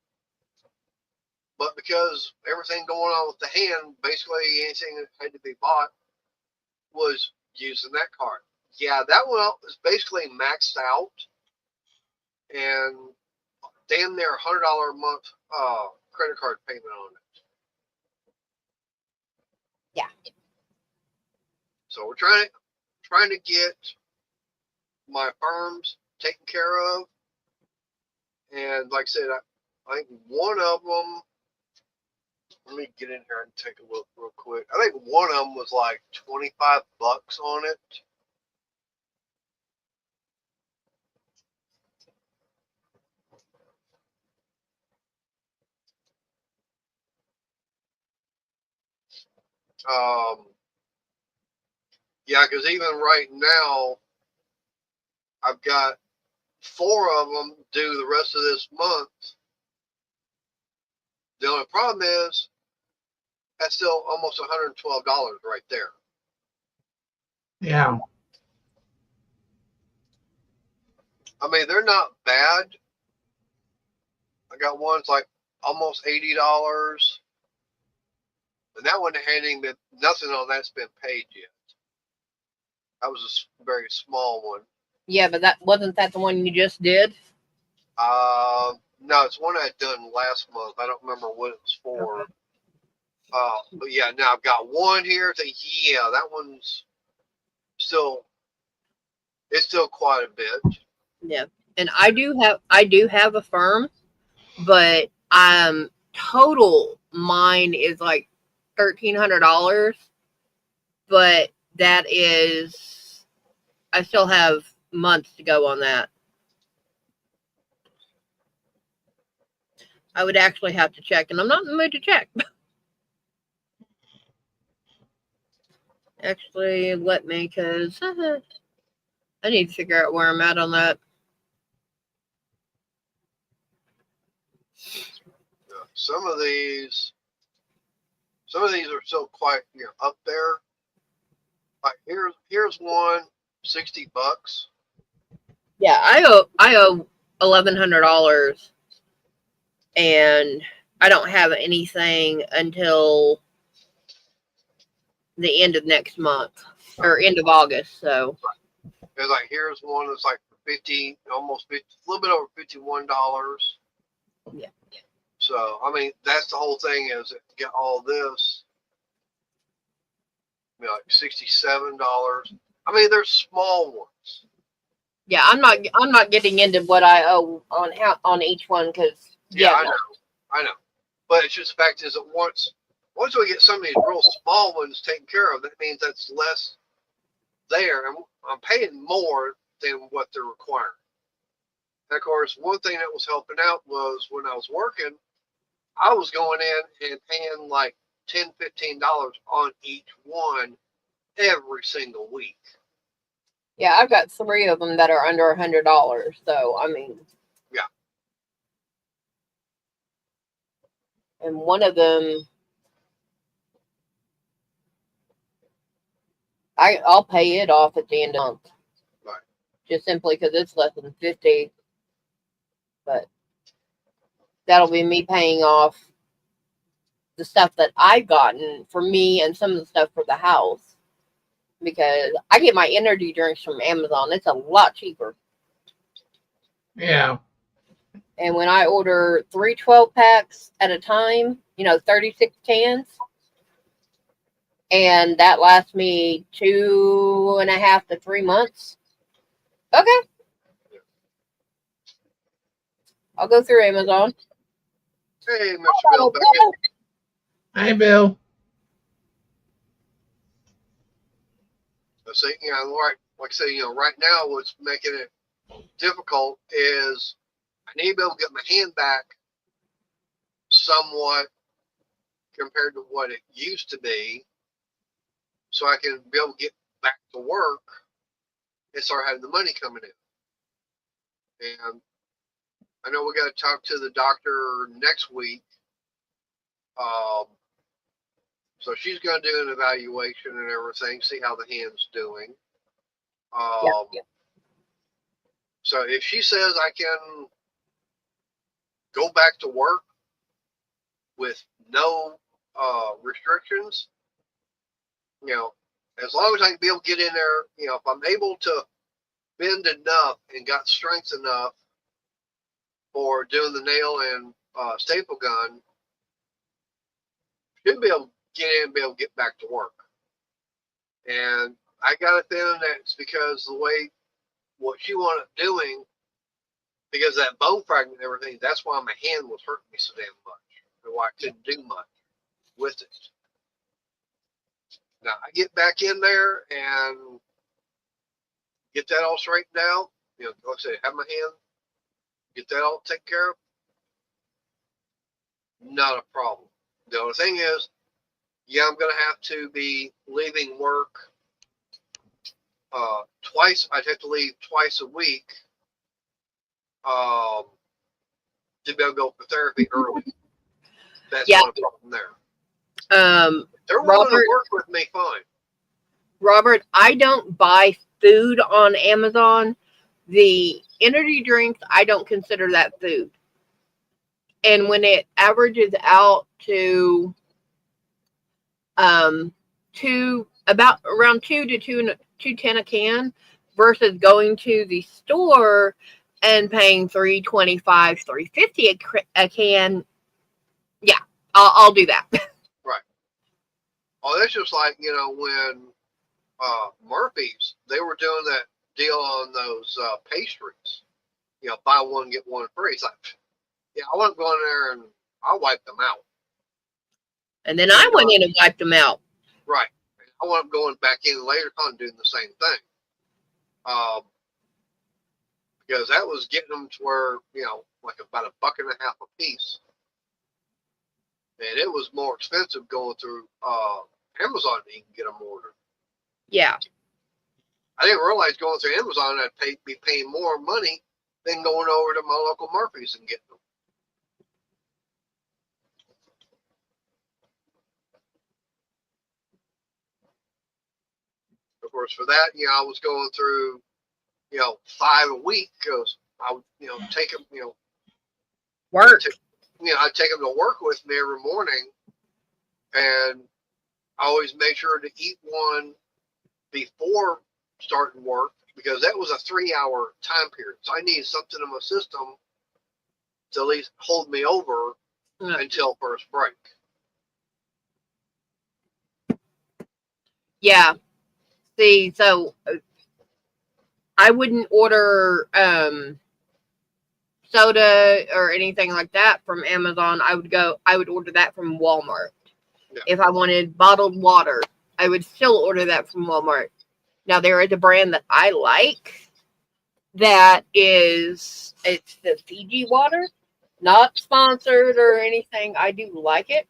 but because everything going on with the hand, basically anything that had to be bought was using that card. Yeah, that one was basically maxed out, and damn near $100 a month credit card payment on it. Yeah. So we're trying to get my firms taken care of, and like I said, I think one of them. Let me get in here and take a look real quick. I think one of them was like $25 on it. Yeah, because even right now, I've got 4 of them due the rest of this month. The only problem is that's still almost $112 right there. Yeah. I mean, they're not bad. I got ones like almost $80, and that one hadn't even been, nothing on that's been paid yet. That was a very small one. Yeah, but that wasn't that the one you just did? No, it's one I'd done last month. I don't remember what it was for. Okay. But yeah, now I've got one here. That one's it's still quite a bit. Yeah. And I do have a firm, but total mine is like $1,300. But that is, I still have months to go on that. I would actually have to check, and I'm not in the mood to check. Actually, let me, because I need to figure out where I'm at on that. Some of these are still quite up there. Like here's one, $60. Yeah, I owe $1,100, and I don't have anything until the end of next month or end of August. So, It's like, here's one that's like 50, almost 50, a little bit over $51. Yeah. So, I mean, that's the whole thing is that you get all this, like $67. I mean, there's small ones. Yeah, I'm not getting into what I owe on each one because I know. But it's just the fact is that once we get some of these real small ones taken care of, that means that's less there, and I'm paying more than what they're requiring. And of course, one thing that was helping out was when I was working, I was going in and paying like $10, $15 on each one every single week. Yeah, I've got 3 of them that are under $100. So I mean, yeah. And one of them, I'll pay it off at the end of the month. Right. Just simply because it's less than 50. But that'll be me paying off the stuff that I've gotten for me and some of the stuff for the house. Because I get my energy drinks from Amazon. It's a lot cheaper. Yeah. And when I order 3 12-packs at a time, 36 cans, and that lasts me 2.5 to 3 months. Okay. I'll go through Amazon. Hey, Mr. Bill Beckett. Hi, Bill. So, like I say, right now what's making it difficult is I need to be able to get my hand back somewhat compared to what it used to be, so I can be able to get back to work and start having the money coming in. And I know we got to talk to the doctor next week. So she's going to do an evaluation and everything, see how the hand's doing. Yeah. So if she says I can go back to work with no restrictions, as long as I can be able to get in there, if I'm able to bend enough and got strength enough for doing the nail and staple gun, should be able to get in and be able to get back to work. And I got a feeling that's because the way what she wanted doing, because that bone fragment and everything, that's why my hand was hurting me so damn much, and why I couldn't do much with it. Now I get back in there and get that all straightened out. Like I said, have my hand, get that all taken care of. Not a problem. The only thing is, I'm going to have to be leaving work twice. I'd have to leave twice a week to be able to go for therapy early. That's not a problem there. They're willing to work with me fine. Robert, I don't buy food on Amazon. The energy drinks, I don't consider that food. And when it averages out to around 2 to 2.10 a can versus going to the store and paying $3.25, $3.50 a can, yeah, I'll do that. Right. Oh, that's just like when Murphy's, they were doing that deal on those pastries. Buy one get one free. It's like, I want to go in there and I'll wipe them out. And then I went in and wiped them out. Right. I want them going back in later on doing the same thing. Because that was getting them to where, like about $1.50 a piece. And it was more expensive going through Amazon to even get them ordered. Yeah. I didn't realize going through Amazon I'd be paying more money than going over to my local Murphy's and getting them. Of course, for that, I was going through, 5 a week because I would, take them, work. I'd take them to work with me every morning, and I always made sure to eat one before starting work because that was a 3-hour time period. So I needed something in my system to at least hold me over until first break. Yeah. See, so I wouldn't order soda or anything like that from Amazon. I would order that from Walmart. Yeah. If I wanted bottled water, I would still order that from Walmart. Now there is a brand that I like that is, it's the Fiji water. Not sponsored or anything. I do like it.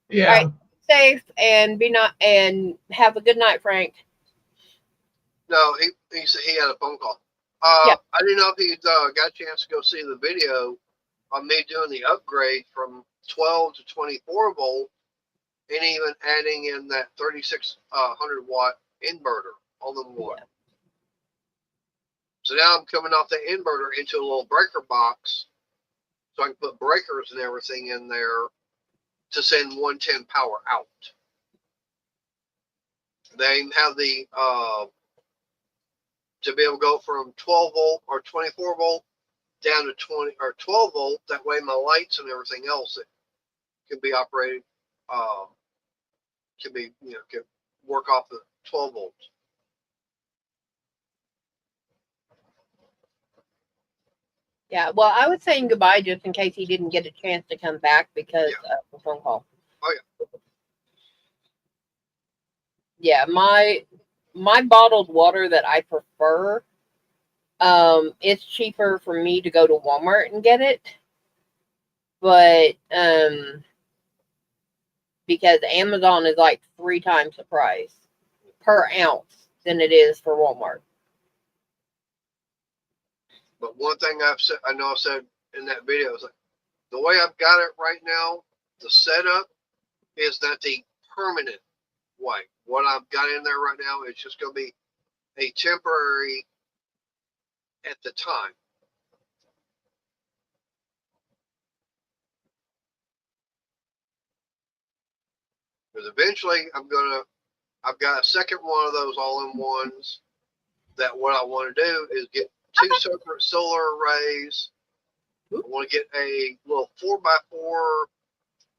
Yeah. All right. Safe and and have a good night, Frank. No, he said he had a phone call. Yeah. I didn't know if he got a chance to go see the video on me doing the upgrade from 12 to 24 volt, and even adding in that 3600 watt inverter all in one. Yeah. So now I'm coming off the inverter into a little breaker box, so I can put breakers and everything in there to send 110 power out. They have the to be able to go from 12 volt or 24 volt down to 20 or 12 volt. That way my lights and everything else that can be operated can be, can work off the 12 volts. Yeah, well, I was saying goodbye just in case he didn't get a chance to come back because of the phone call. Oh yeah. Yeah, my bottled water that I prefer, it's cheaper for me to go to Walmart and get it. But because Amazon is like 3 times the price per ounce than it is for Walmart. But one thing I said in that video is like, the way I've got it right now, the setup is not the permanent way. What I've got in there right now is just going to be a temporary at the time. Because eventually I've got a second one of those all-in-ones that what I want to do is get 2 separate solar arrays. I want to get a little 4x4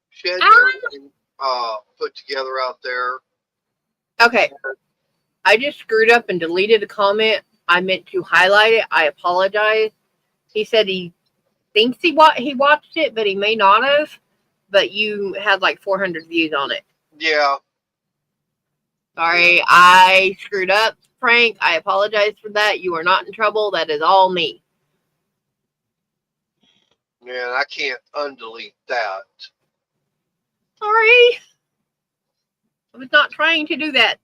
shed put together out there. Okay. I just screwed up and deleted a comment. I meant to highlight it. I apologize. He said he thinks he watched it, but he may not have. But you had like 400 views on it. Yeah. Sorry, I screwed up, Frank. I apologize for that. You are not in trouble. That is all me. Yeah, I can't undelete that. Sorry. I was not trying to do that.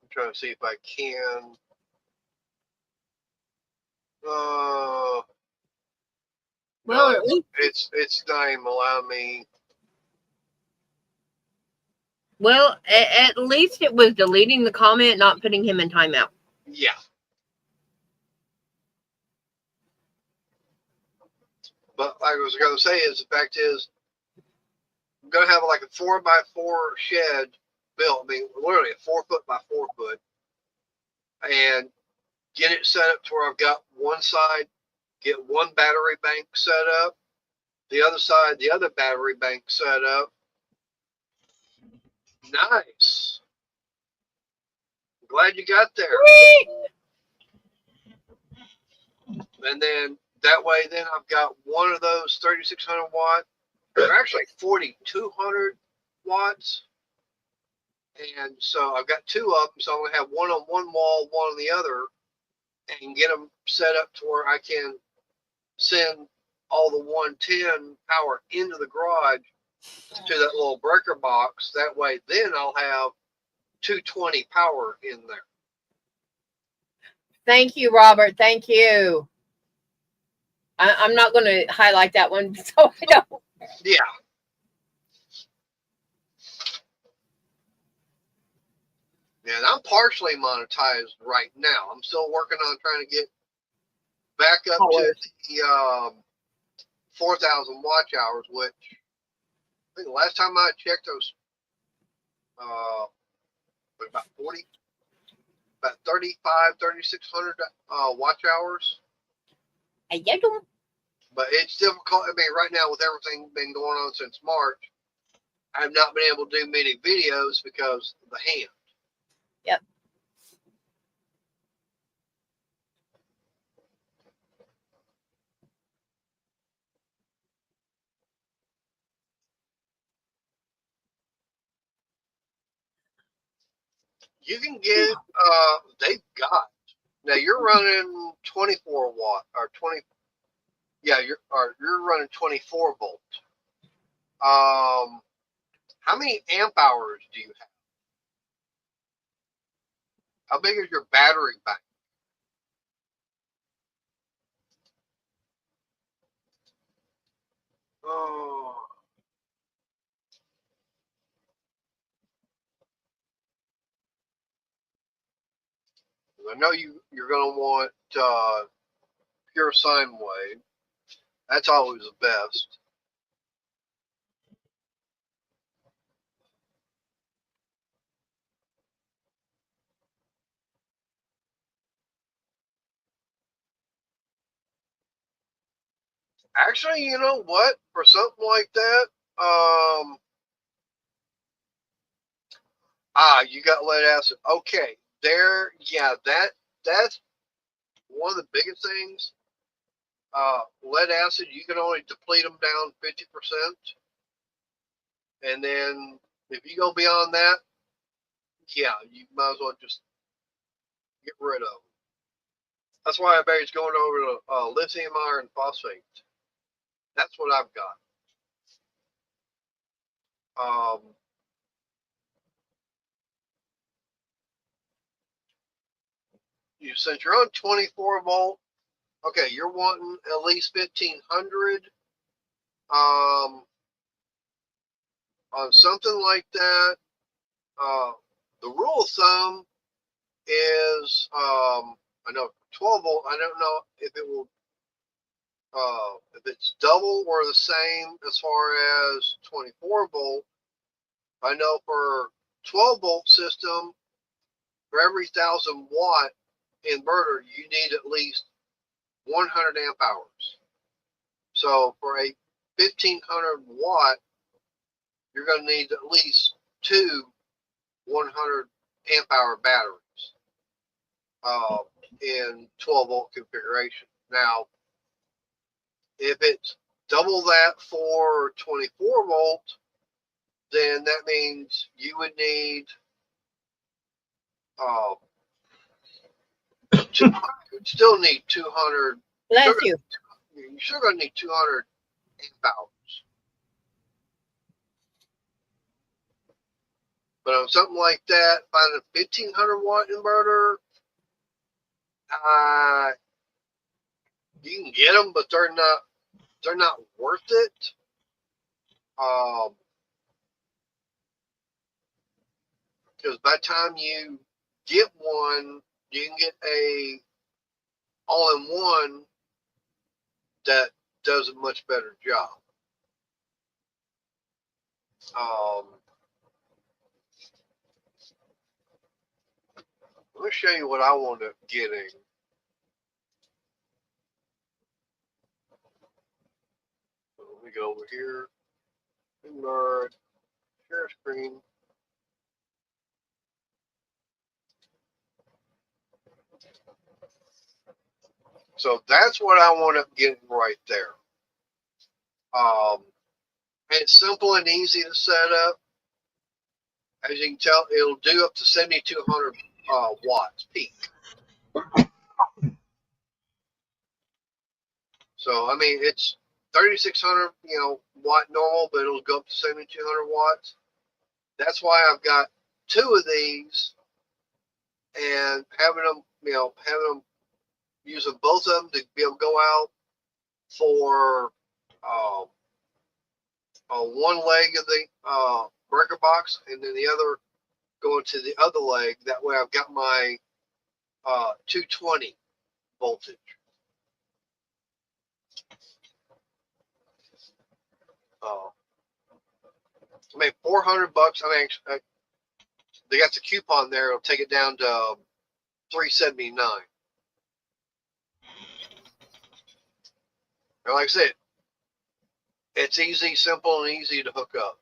I'm trying to see if I can. Well, no, at least, it's not even allowing me. well, at least it was deleting the comment, not putting him in timeout. Yeah. But like I was going to say is the fact is I'm going to have like a 4x4 shed built. I mean, literally a 4 foot by 4 foot, and get it set up to where I've got one side, get one battery bank set up, the other side, the other battery bank set up. Nice. Glad you got there. And then that way, then I've got one of those 3600 watt. They're actually 4200 watts. And so I've got 2 of them. So I'm going to have one on one wall, one on the other, and get them set up to where I can send all the 110 power into the garage to that little breaker box. That way, then I'll have 220 power in there. Thank you, Robert. Thank you. I'm not going to highlight that one, so I don't. Yeah. And I'm partially monetized right now. I'm still working on trying to get back up to the 4,000 watch hours, which I think the last time I checked, those about 3,600 watch hours. But it's difficult. I mean, right now with everything been going on since March, I've not been able to do many videos because of the hand. Yep. You can get, they've got, now you're running 24 watt or 20, yeah, you're running 24 volt. How many amp hours do you have? How big is your battery bank? Oh, I know you're going to want pure sine wave. That's always the best. Actually, you know what? For something like that, you got lead acid. Okay, there, yeah, that's one of the biggest things. Lead acid, you can only deplete them down 50%, and then if you go beyond that, yeah, you might as well just get rid of them. That's why everybody's going over to lithium iron phosphate. That's what I've got. Since you're on 24 volt, okay, you're wanting at least 1,500. On something like that, the rule of thumb is, I know 12 volt. I don't know if it will, if it's double or the same as far as 24 volt. I know for 12 volt system, for every 1,000 watt inverter, you need at least 100 amp hours. So for a 1,500 watt, you're going to need at least two 100 amp hour batteries in 12 volt configuration. Now, if it's double that for 24 volt, then that means you would need you would still need 200. Bless you. You're still going to need 200 amp hours. But on something like that, find a 1,500 watt inverter. You can get them, but they're not worth it. Because by the time you get one, you can get a all-in-one that does a much better job. Let me show you what I wound up getting. Let me go over here. Invert, share screen. So that's what I wound up getting right there. And it's simple and easy to set up. As you can tell, it'll do up to 7,200 watts peak. So, I mean, it's 3,600, watt normal, but it'll go up to 7,200 watts. That's why I've got two of these, and having them using both of them to be able to go out for one leg of the breaker box, and then the other going to the other leg. That way I've got my 220 voltage. $400. I mean, they got the coupon there. It'll take it down to $379. And like I said, it's easy, simple, and easy to hook up.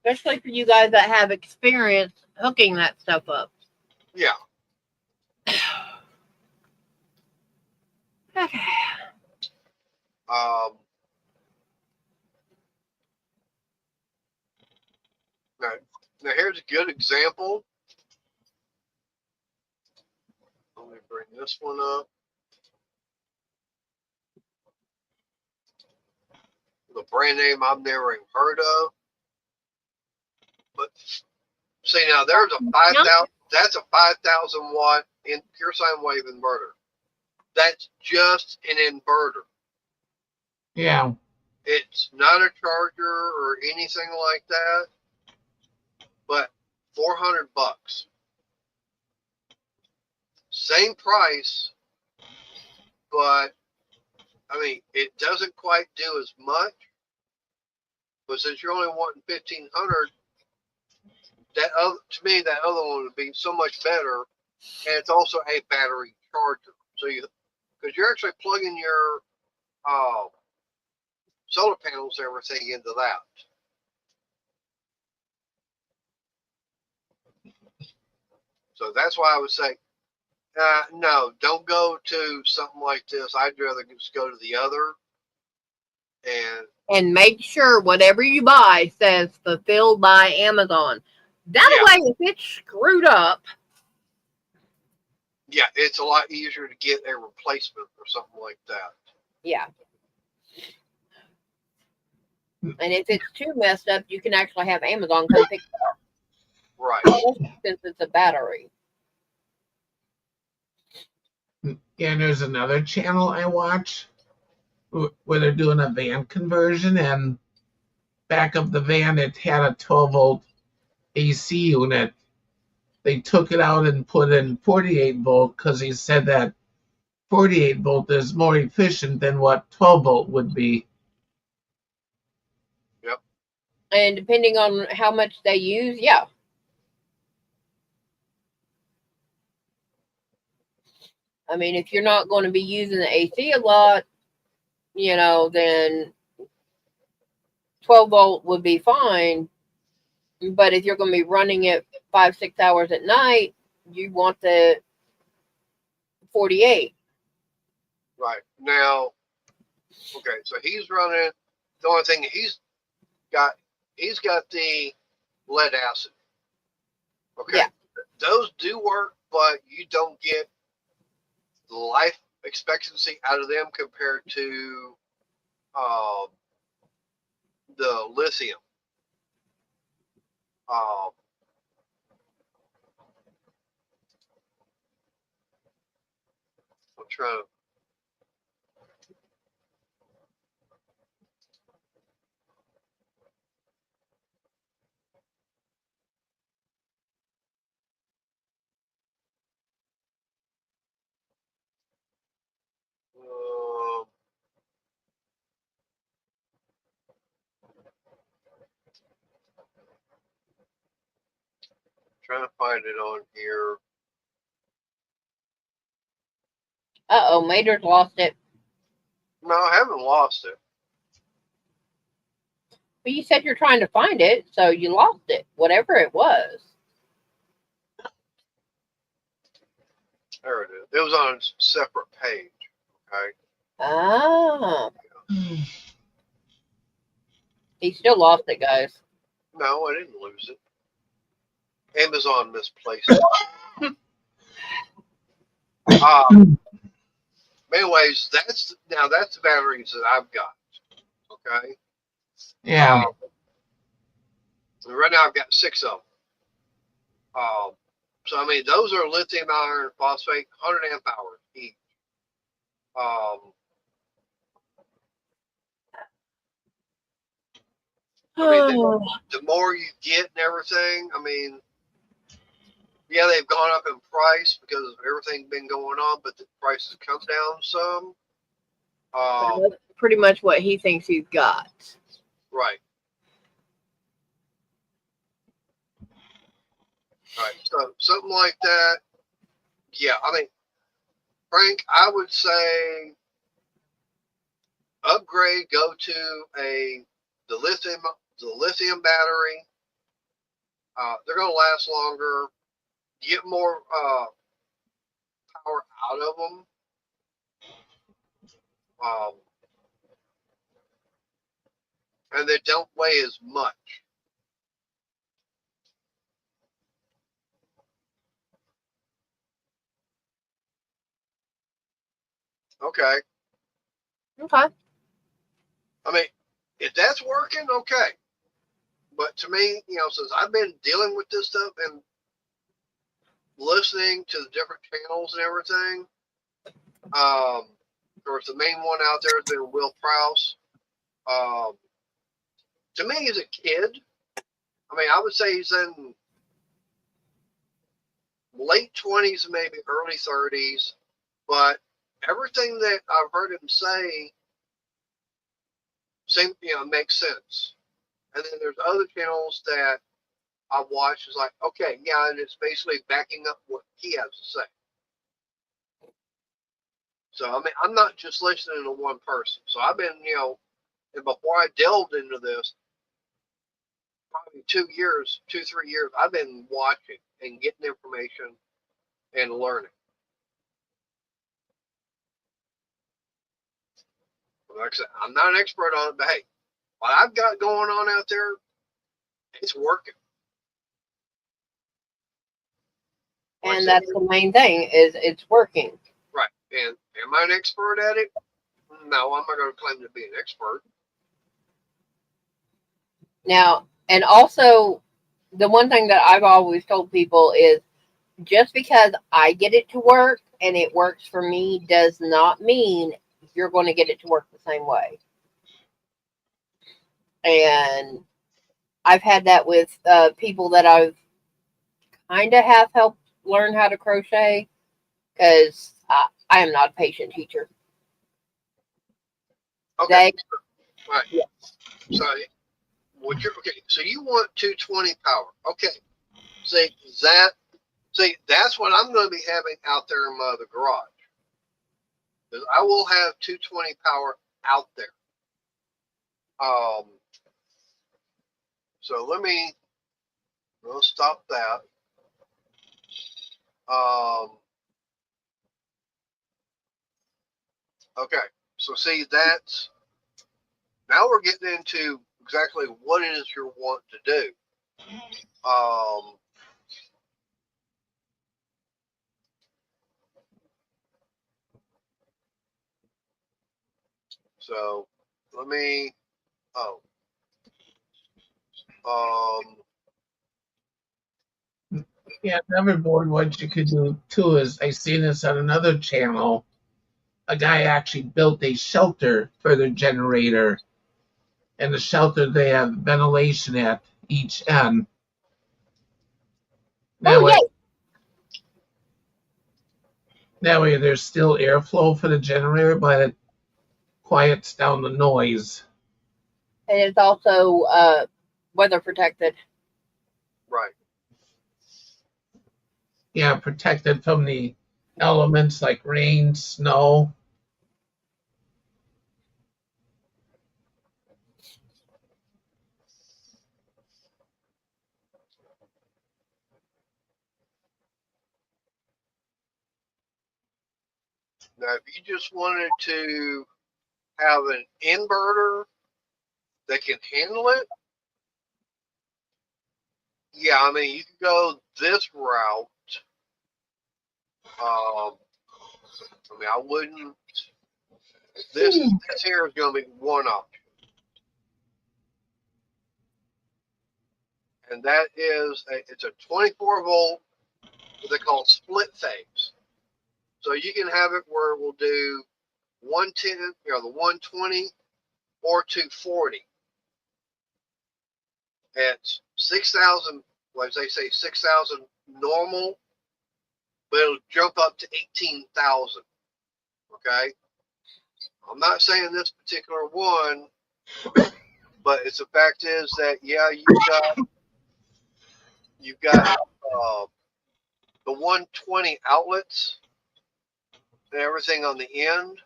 Especially for you guys that have experience hooking that stuff up. Yeah. Okay. Now here's a good example. Let me bring this one up. The brand name I've never even heard of. But see, now there's a 5,000. That's a 5,000 watt in pure sine wave inverter. That's just an inverter. Yeah. It's not a charger or anything like that. But $400. Same price, but I mean, it doesn't quite do as much. But since you're only wanting 1,500, to me that other one would be so much better, and it's also a battery charger. So because you're actually plugging your solar panels and everything into that. So that's why I would say, no, don't go to something like this. I'd rather just go to the other. And make sure whatever you buy says fulfilled by Amazon. That way, if it's screwed up. Yeah, it's a lot easier to get a replacement or something like that. Yeah. And if it's too messed up, you can actually have Amazon come pick it up. Right. Since it's a battery. Yeah, and there's another channel I watch where they're doing a van conversion, and back of the van it had a 12-volt AC unit. They took it out and put in 48 volt because he said that 48 volt is more efficient than what 12 volt would be. Yep. And depending on how much they use, yeah. I mean, if you're not going to be using the AC a lot, then 12 volt would be fine. But if you're going to be running it 5-6 hours at night, you want the 48. Right. Now, okay, so he's running, the only thing he's got the lead acid. Okay. Yeah. Those do work, but you don't get the life expectancy out of them compared to the lithium. I'm trying to. Trying to find it on here. Uh-oh, Mater's lost it. No, I haven't lost it. But you said you're trying to find it, so you lost it, whatever it was. There it is. It was on a separate page. Okay. Ah. He still lost it, guys. No, I didn't lose it. Amazon misplaced it. Anyways, that's the batteries that I've got. Okay. Yeah. Right now I've got 6 of them. So I mean those are lithium iron phosphate, 100 amp hours each. I mean the more you get and everything, I mean, yeah, they've gone up in price because of everything been going on, but the prices come down some. pretty much what he thinks he's got. Right. Right. So something like that. Yeah. I mean, Frank, I would say upgrade. Go to the lithium battery. They're going to last longer. Get more power out of them. And they don't weigh as much. Okay. Okay. I mean, if that's working, okay. But to me, since I've been dealing with this stuff and listening to the different channels and everything, of course, the main one out there has been Will Prowse. To me, as a kid, I mean, I would say he's in late 20s, maybe early 30s, but everything that I've heard him say makes sense. And then there's other channels that I watch is like, okay, yeah, and it's basically backing up what he has to say. So, I mean, I'm not just listening to one person. So I've been, and before I delved into this, probably 2 years, 3 years, I've been watching and getting information and learning. Like I said, I'm not an expert on it, but hey, what I've got going on out there, it's working. Like And that's the main thing, is it's working. Right. And am I an expert at it? No, I'm not going to claim to be an expert. Now, and also, the one thing that I've always told people is, just because I get it to work and it works for me does not mean you're going to get it to work the same way. And I've had that with people that I've kind of have helped learn how to crochet, because I am not a patient teacher. Okay. Right. Yeah. So, so you want 220 power. Okay. See, that's what I'm going to be having out there in the garage. Because I will have 220 power out there. So we'll stop that. Okay. So see, now we're getting into exactly what it is you're wanting to do. So let me, Yeah, another board, what you could do too is, I seen this on another channel. A guy actually built a shelter for their generator. And the shelter, they have ventilation at each end. That way there's still airflow for the generator, but it quiets down the noise. And it's also weather protected. Right. Yeah, protected from the elements like rain, snow. Now, if you just wanted to have an inverter that can handle it, yeah, I mean, you could go this route. I mean, I wouldn't. This here is going to be one option, and that is it's a 24 volt, what they call split phase. So you can have it where it will do 110, the 120 or 240. It's 6,000. Well, they say 6,000 normal, but it'll jump up to 18,000. Okay. I'm not saying this particular one, but it's the fact is that yeah, you've got the 120 outlets and everything on the end,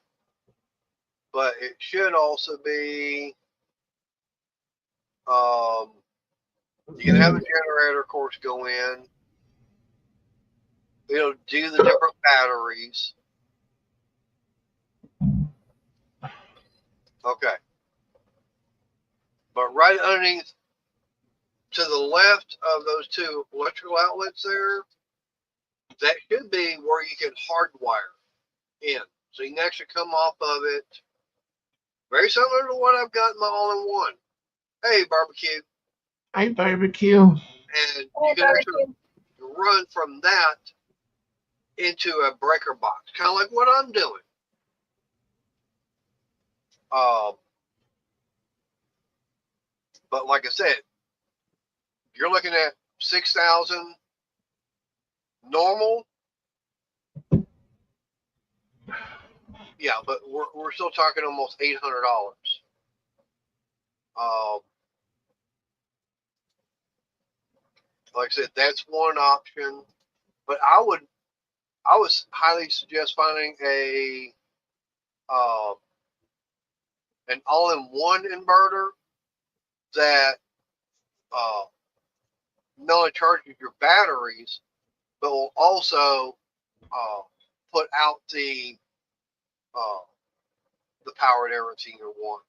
but it should also be you can have a generator, of course, go in. It'll do the different batteries. Okay. But right underneath, to the left of those two electrical outlets there, that should be where you can hardwire in. So you can actually come off of it. Very similar to what I've got in my all-in-one. Hey, barbecue. Hi, barbecue. And you can actually run from that into a breaker box, kind of like what I'm doing. But like I said, you're looking at 6,000 normal. Yeah, but we're still talking almost $800. Like I said, that's one option. But I would highly suggest finding an all-in-one inverter that not only charges your batteries, but will also put out the power and everything you want.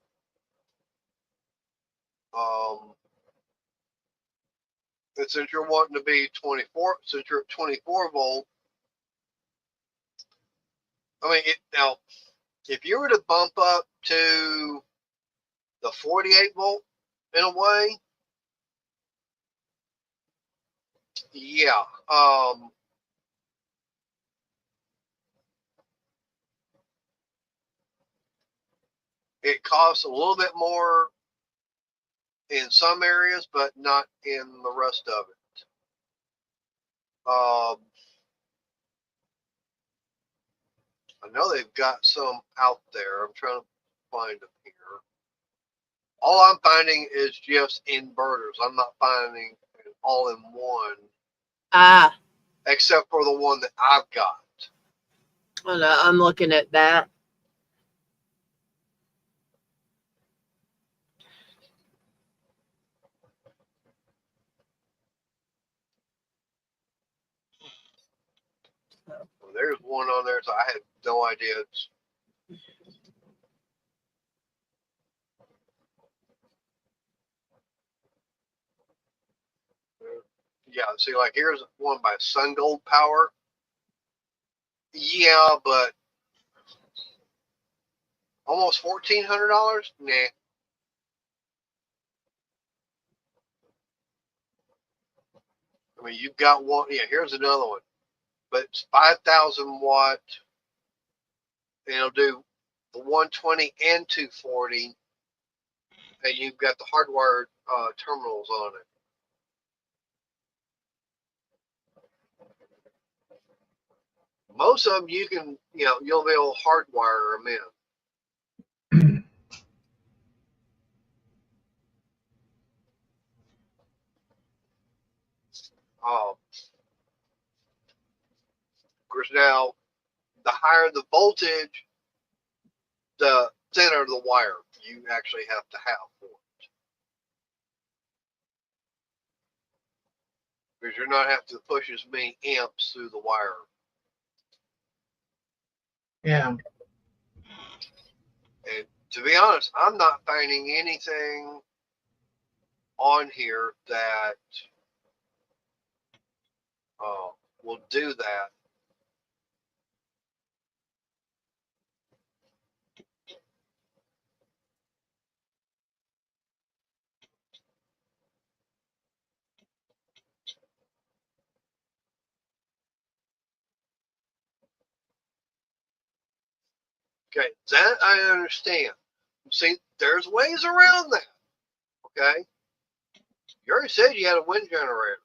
And since you're wanting to be 24, since you're at 24 volt, I mean, now if you were to bump up to the 48 volt in a way, yeah, it costs a little bit more in some areas, but not in the rest of it. I know they've got some out there. I'm trying to find them here. All I'm finding is just inverters. I'm not finding an all-in-one. Ah. Except for the one that I've got. Oh, no, I'm looking at that. Well, there's one on there, so I had no idea. Yeah, see, like here's one by Sun Gold Power. Yeah, but almost $1,400? Nah. I mean, you've got one. Yeah, here's another one. But it's 5,000 watt. And it'll do the 120 and 240. And you've got the hardwired terminals on it. Most of them you can, you'll be able to hardwire them in. Of course, now the higher the voltage, the thinner the wire you actually have to have for it. Because you're not having to push as many amps through the wire. Yeah. And to be honest, I'm not finding anything on here that will do that. Okay, that I understand. See, there's ways around that. Okay? You already said you had a wind generator.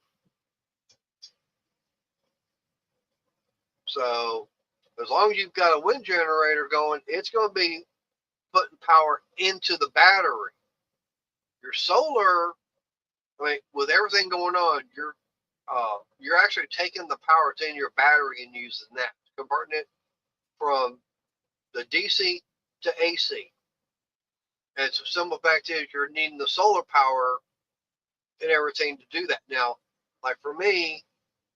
So, as long as you've got a wind generator going, it's going to be putting power into the battery. Your solar, I mean, with everything going on, you're actually taking the power that's in your battery and using that, converting it from the DC to AC. And so simple fact is you're needing the solar power and everything to do that. Now, like for me,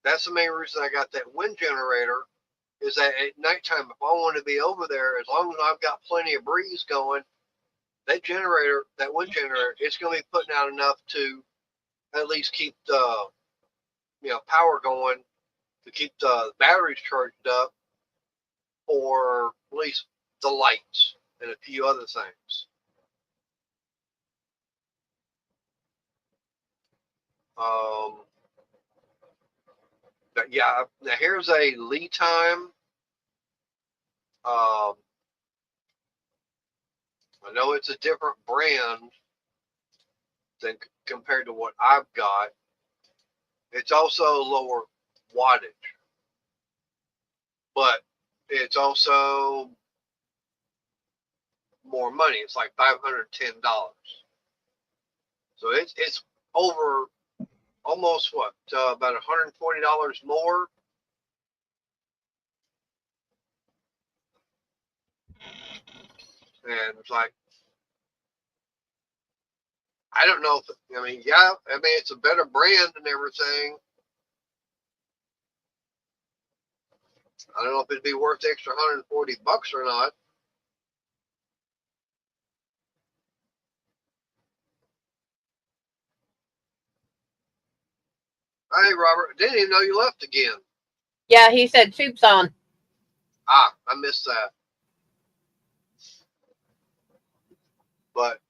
that's the main reason I got that wind generator, is that at nighttime, if I want to be over there, as long as I've got plenty of breeze going, that wind generator, it's going to be putting out enough to at least keep the power going, to keep the batteries charged up, or at least the lights and a few other things. But yeah, now here's a lead time. I know it's a different brand than compared to what I've got. It's also lower wattage, but it's also more money. It's like $510. So it's over almost about $140 more. And it's like, I don't know it's a better brand and everything. I don't know if it'd be worth the extra $140 or not. Hey, Robert, didn't even know you left again. Yeah, he said soup's on. I missed that. But,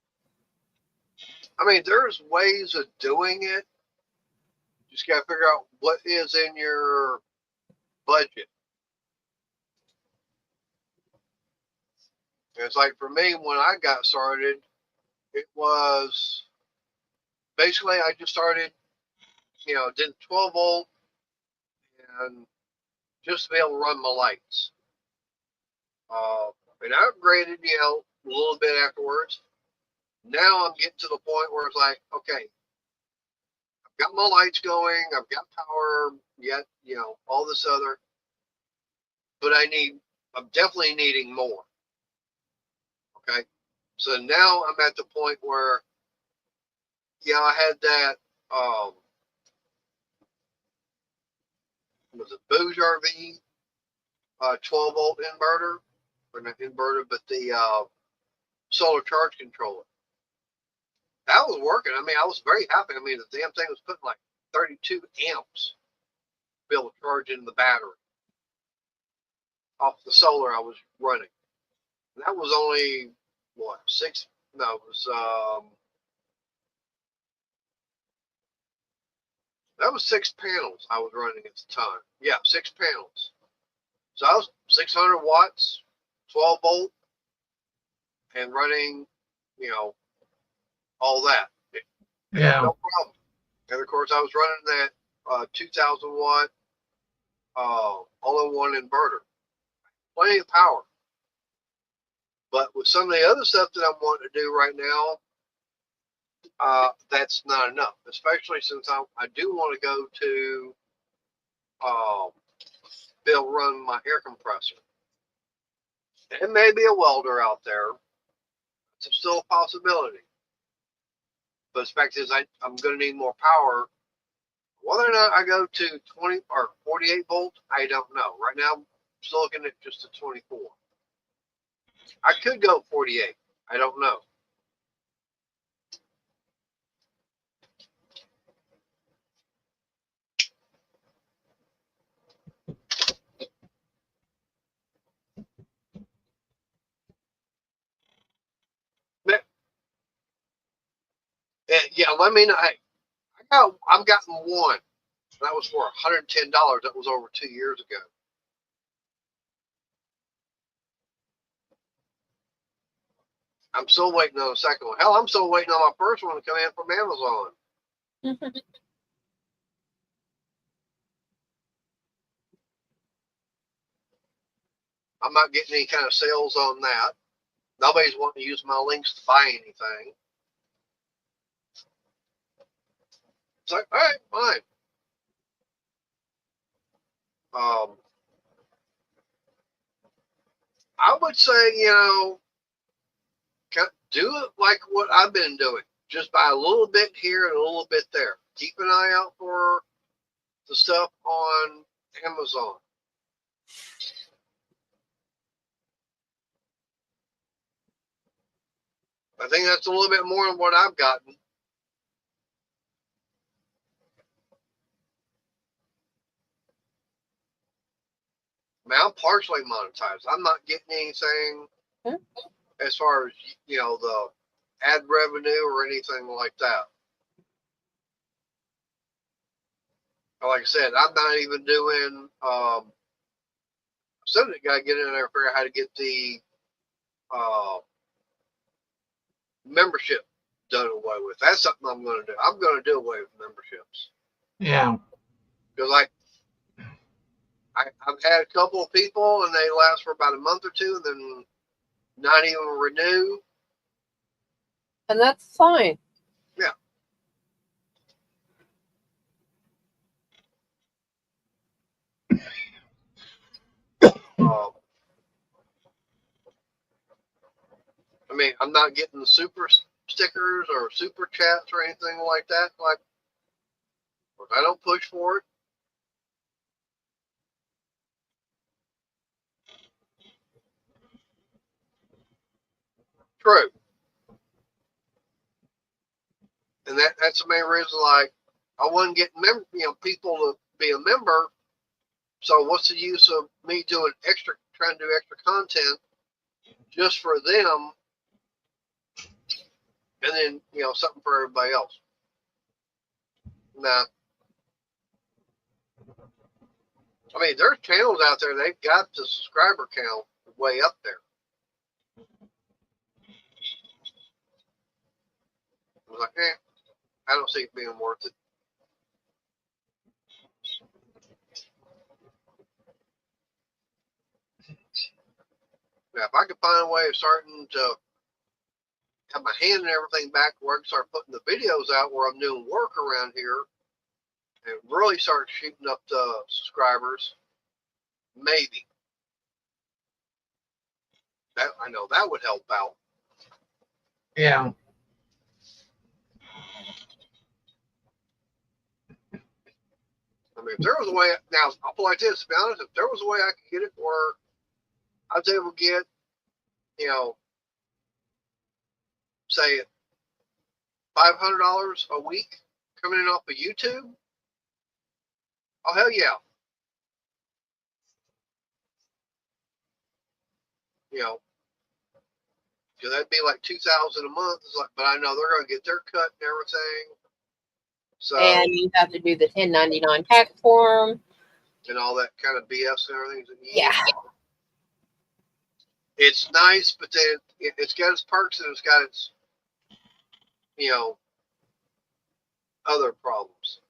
I mean, there's ways of doing it. Just got to figure out what is in your budget. And it's like for me, when I got started, it was basically I just started, did 12 volt and just to be able to run my lights. And I upgraded, a little bit afterwards. Now I'm getting to the point where it's like, okay, I've got my lights going, I've got power, yet, all this other, but I'm definitely needing more. Okay. So now I'm at the point where, I had that, was it Booge RV, 12 volt inverter, or not inverter, but the solar charge controller. That was working. I mean, I was very happy. I mean, the damn thing was putting like 32 amps to be able to charge into the battery off the solar I was running. And that was only, that was 6 panels I was running at the time. Yeah, 6 panels. So I was 600 watts, 12 volt, and running, all that. Yeah. No problem. And of course, I was running that 2,000 watt all-in-one inverter. Plenty of power. But with some of the other stuff that I'm wanting to do right now, that's not enough. Especially since I do want to go to be able to run my air compressor. There may be a welder out there. It's still a possibility. But the fact is, I'm going to need more power. Whether or not I go to 20 or 48 volt, I don't know. Right now, I'm still looking at just a 24. I could go 48. I don't know. But, yeah, let me know. Hey, I've gotten one. That was for $110. That was over 2 years ago. I'm still waiting on a second one. Hell, I'm still waiting on my first one to come in from Amazon. I'm not getting any kind of sales on that. Nobody's wanting to use my links to buy anything. It's like, all right, fine. I would say, do it like what I've been doing. Just buy a little bit here and a little bit there. Keep an eye out for the stuff on Amazon. I think that's a little bit more than what I've gotten. I mean, I'm partially monetized. I'm not getting anything as far as, the ad revenue or anything like that. Like I said, I'm not even doing, somebody got to get in there and figure out how to get the membership done away with. That's something I'm going to do. I'm going to do away with memberships. Yeah. Because I've had a couple of people and they last for about a month or two and then not even renew. And that's fine. Yeah. I mean, I'm not getting super stickers or super chats or anything like that. Like, I don't push for it. True. And that's the main reason, like, I wasn't getting people to be a member. So what's the use of me doing trying to do extra content just for them, and then something for everybody else? Nah. I mean, there's channels out there, they've got the subscriber count way up there. I was like, I don't see it being worth it. Now, if I could find a way of starting to have my hand and everything back where I can start putting the videos out where I'm doing work around here and really start shooting up the subscribers, maybe. I know that would help out. Yeah. I mean, if there was a way, now I'll put it like this, to be honest, if there was a way I could get it where I was able to get, say $500 a week coming in off of YouTube, oh hell yeah. Because that'd be like $2,000 a month. It's like, but I know they're going to get their cut and everything. So, And you have to do the 1099 tax form. And all that kind of BS and everything. Yeah. It's nice, but then it's got its perks and it's got its, other problems.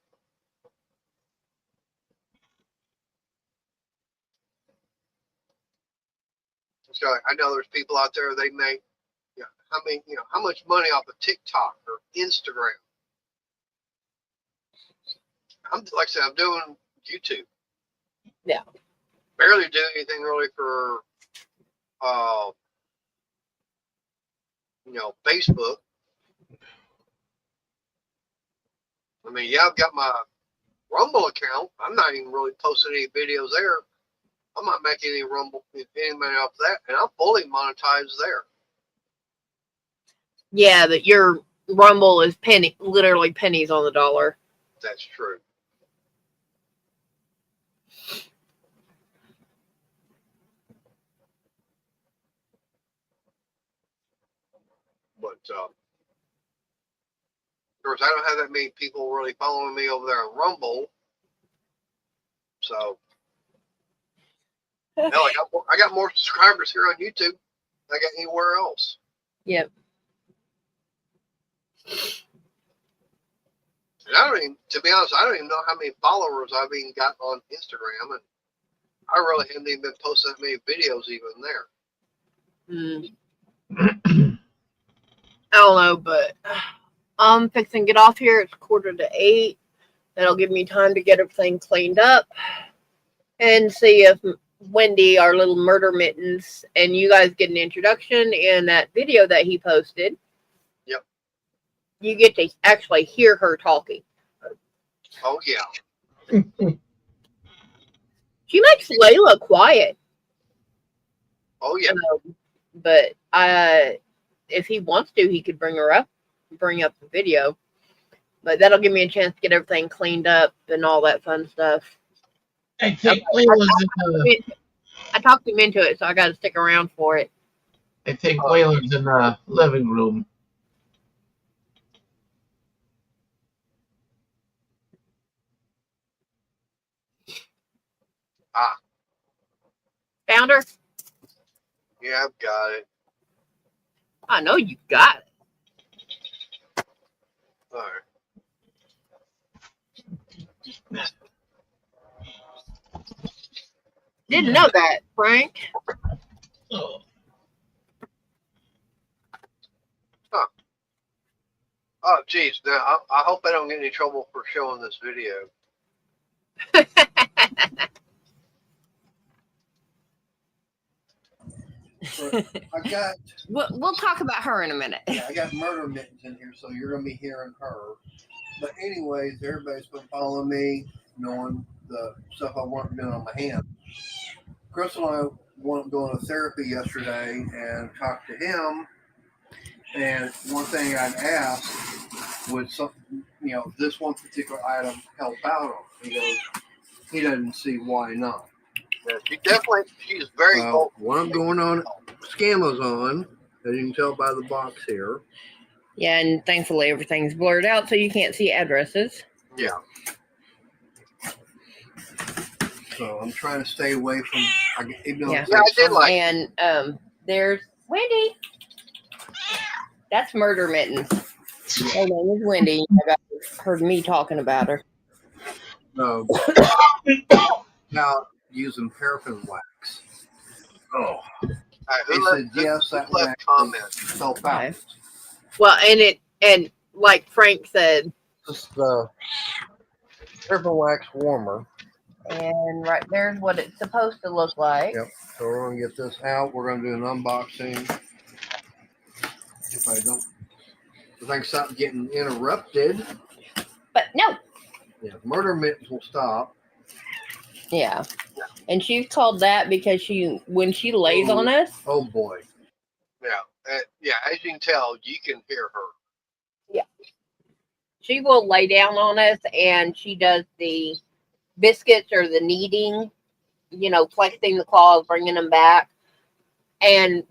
So I know there's people out there, they make, how much money off of TikTok or Instagram. Like I said, I'm doing YouTube. Yeah. Barely do anything really for, Facebook. I mean, yeah, I've got my Rumble account. I'm not even really posting any videos there. I'm not making any money off that, and I'm fully monetized there. Yeah, that your Rumble is literally pennies on the dollar. That's true. But of course, I don't have that many people really following me over there on Rumble. So, hell, I got more subscribers here on YouTube than I got anywhere else. Yep. And to be honest, I don't even know how many followers I've even got on Instagram, and I really haven't even been posting that many videos even there. I don't know, but I'm fixing to get off here. It's 7:45. That'll give me time to get everything cleaned up and see if Wendy, our little murder mittens, and you guys get an introduction in that video that he posted. Yep. You get to actually hear her talking. Oh yeah. She makes Layla quiet. Oh yeah. But if he wants to, he could bring up the video. But that'll give me a chance to get everything cleaned up and all that fun stuff. I think Layla's I talked him into it, so I got to stick around for it. in the living room. Found her? Yeah, I've got it. I know you got it. All right. Didn't know that, Frank. Oh. Oh, geez. Now, I hope I don't get any trouble for showing this video. I got. We'll talk about her in a minute. Yeah, I got murder mittens in here, so you're gonna be hearing her. But anyways, everybody's been following me, knowing the stuff I want doing on my hand. Crystal and I went going to therapy yesterday and talked to him. And one thing I'd asked would something, this one particular item help out on. He goes, he doesn't see why not. Yeah, she's very cool. What I'm going on Scamazon, as you can tell by the box here. Yeah, and thankfully everything's blurred out so you can't see addresses. Yeah. So I'm trying to stay away from. I did like. And there's Wendy. That's Murder Mittens. Her name is Wendy. You guys heard me talking about her. No. Now using paraffin wax. Oh. He said yes. That left comment help out. Okay. Well, and like Frank said, this is the paraffin wax warmer. And right there's what it's supposed to look like. Yep. So we're gonna get this out. We're gonna do an unboxing. If I think something getting interrupted. But no. Yeah, murder mittens will stop. Yeah. And she's called that because when she lays on us. Oh boy. Yeah. Yeah, as you can tell, you can hear her. Yeah. She will lay down on us and she does the biscuits or the kneading, flexing the claws, bringing them back. And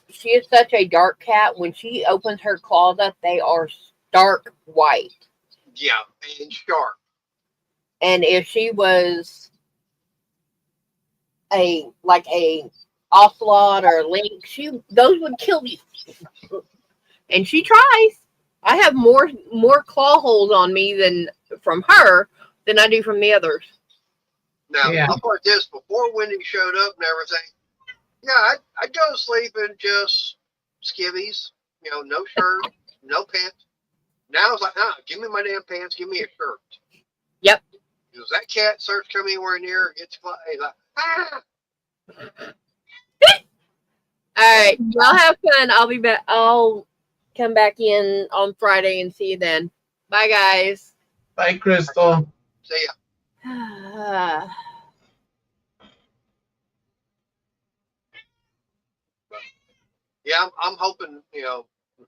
she is such a dark cat. When she opens her claws up, they are stark white. Yeah, and sharp. And if she was a ocelot or a lynx, those would kill you. And she tries. I have more claw holes on me from her than I do from the others. Now, I'll put this before Wendy showed up and everything. Yeah, I'd go to sleep in just skivvies, no shirt, no pants. Now it's like, give me my damn pants, give me a shirt. Yep. Because that cat starts coming anywhere near, gets he's like, ah! All right, y'all have fun. I'll be back. I'll come back in on Friday and see you then. Bye, guys. Bye, Crystal. See ya. Yeah, I'm hoping,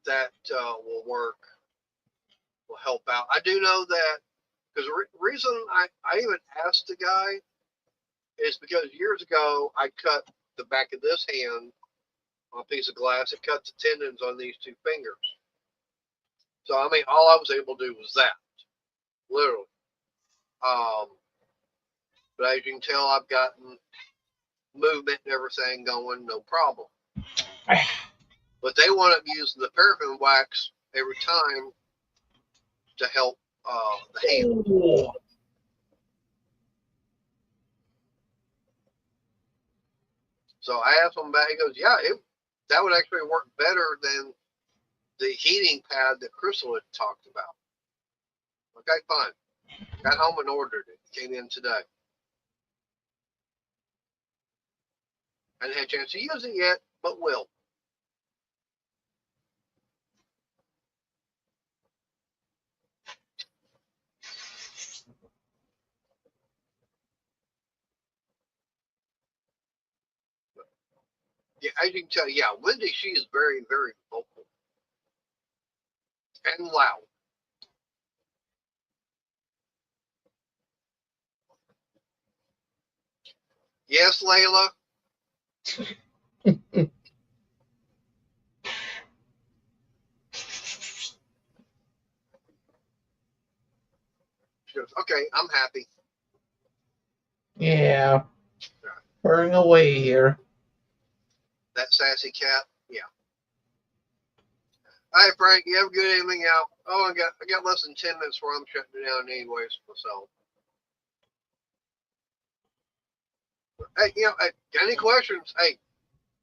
that will work, will help out. I do know that, because the reason I even asked the guy is because years ago I cut the back of this hand on a piece of glass. It cut the tendons on these two fingers. So, I mean, all I was able to do was that, literally. But as you can tell, I've gotten movement and everything going, no problem. But they want to use the paraffin wax every time to help the hand. Oh. So I asked him about it. He goes, yeah, that would actually work better than the heating pad that Crystal had talked about. Okay, fine. Got home and ordered it. Came in today. Hadn't had a chance to use it yet, but will. Yeah, as you can tell, yeah, Wendy, she is very, very vocal and loud. Yes, Layla. She goes, okay, I'm happy. Yeah. Purring away here. That sassy cat. Yeah. Hi, Frank. You have a good evening out. Oh, I got less than 10 minutes before I'm shutting it down anyways myself. Hey, hey, got any questions? Hey,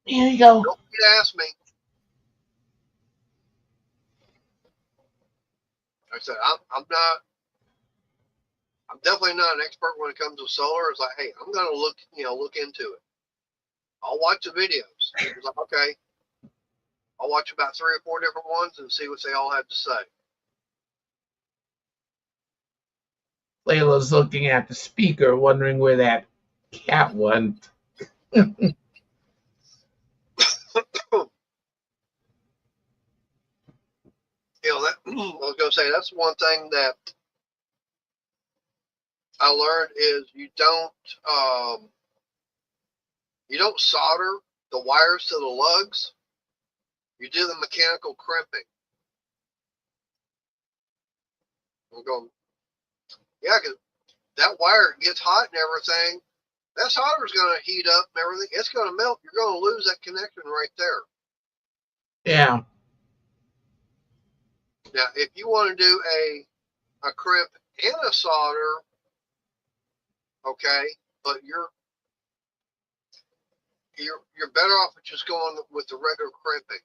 Here you go. don't forget to ask me. Like I said, I'm definitely not an expert when it comes to solar. It's like, hey, I'm gonna look into it. I'll watch the videos. It's like, okay, I'll watch about 3 or 4 different ones and see what they all have to say. Layla's looking at the speaker, wondering where that cat went. That I was gonna say that's one thing that I learned is you don't solder the wires to the lugs. You do the mechanical crimping. I'm going, yeah, because that wire gets hot and everything. That solder's going to heat up and everything. It's going to melt. You're going to lose that connection right there. Yeah. Now, if you want to do a crimp and a solder, okay, but you're better off with just going with the regular crimping.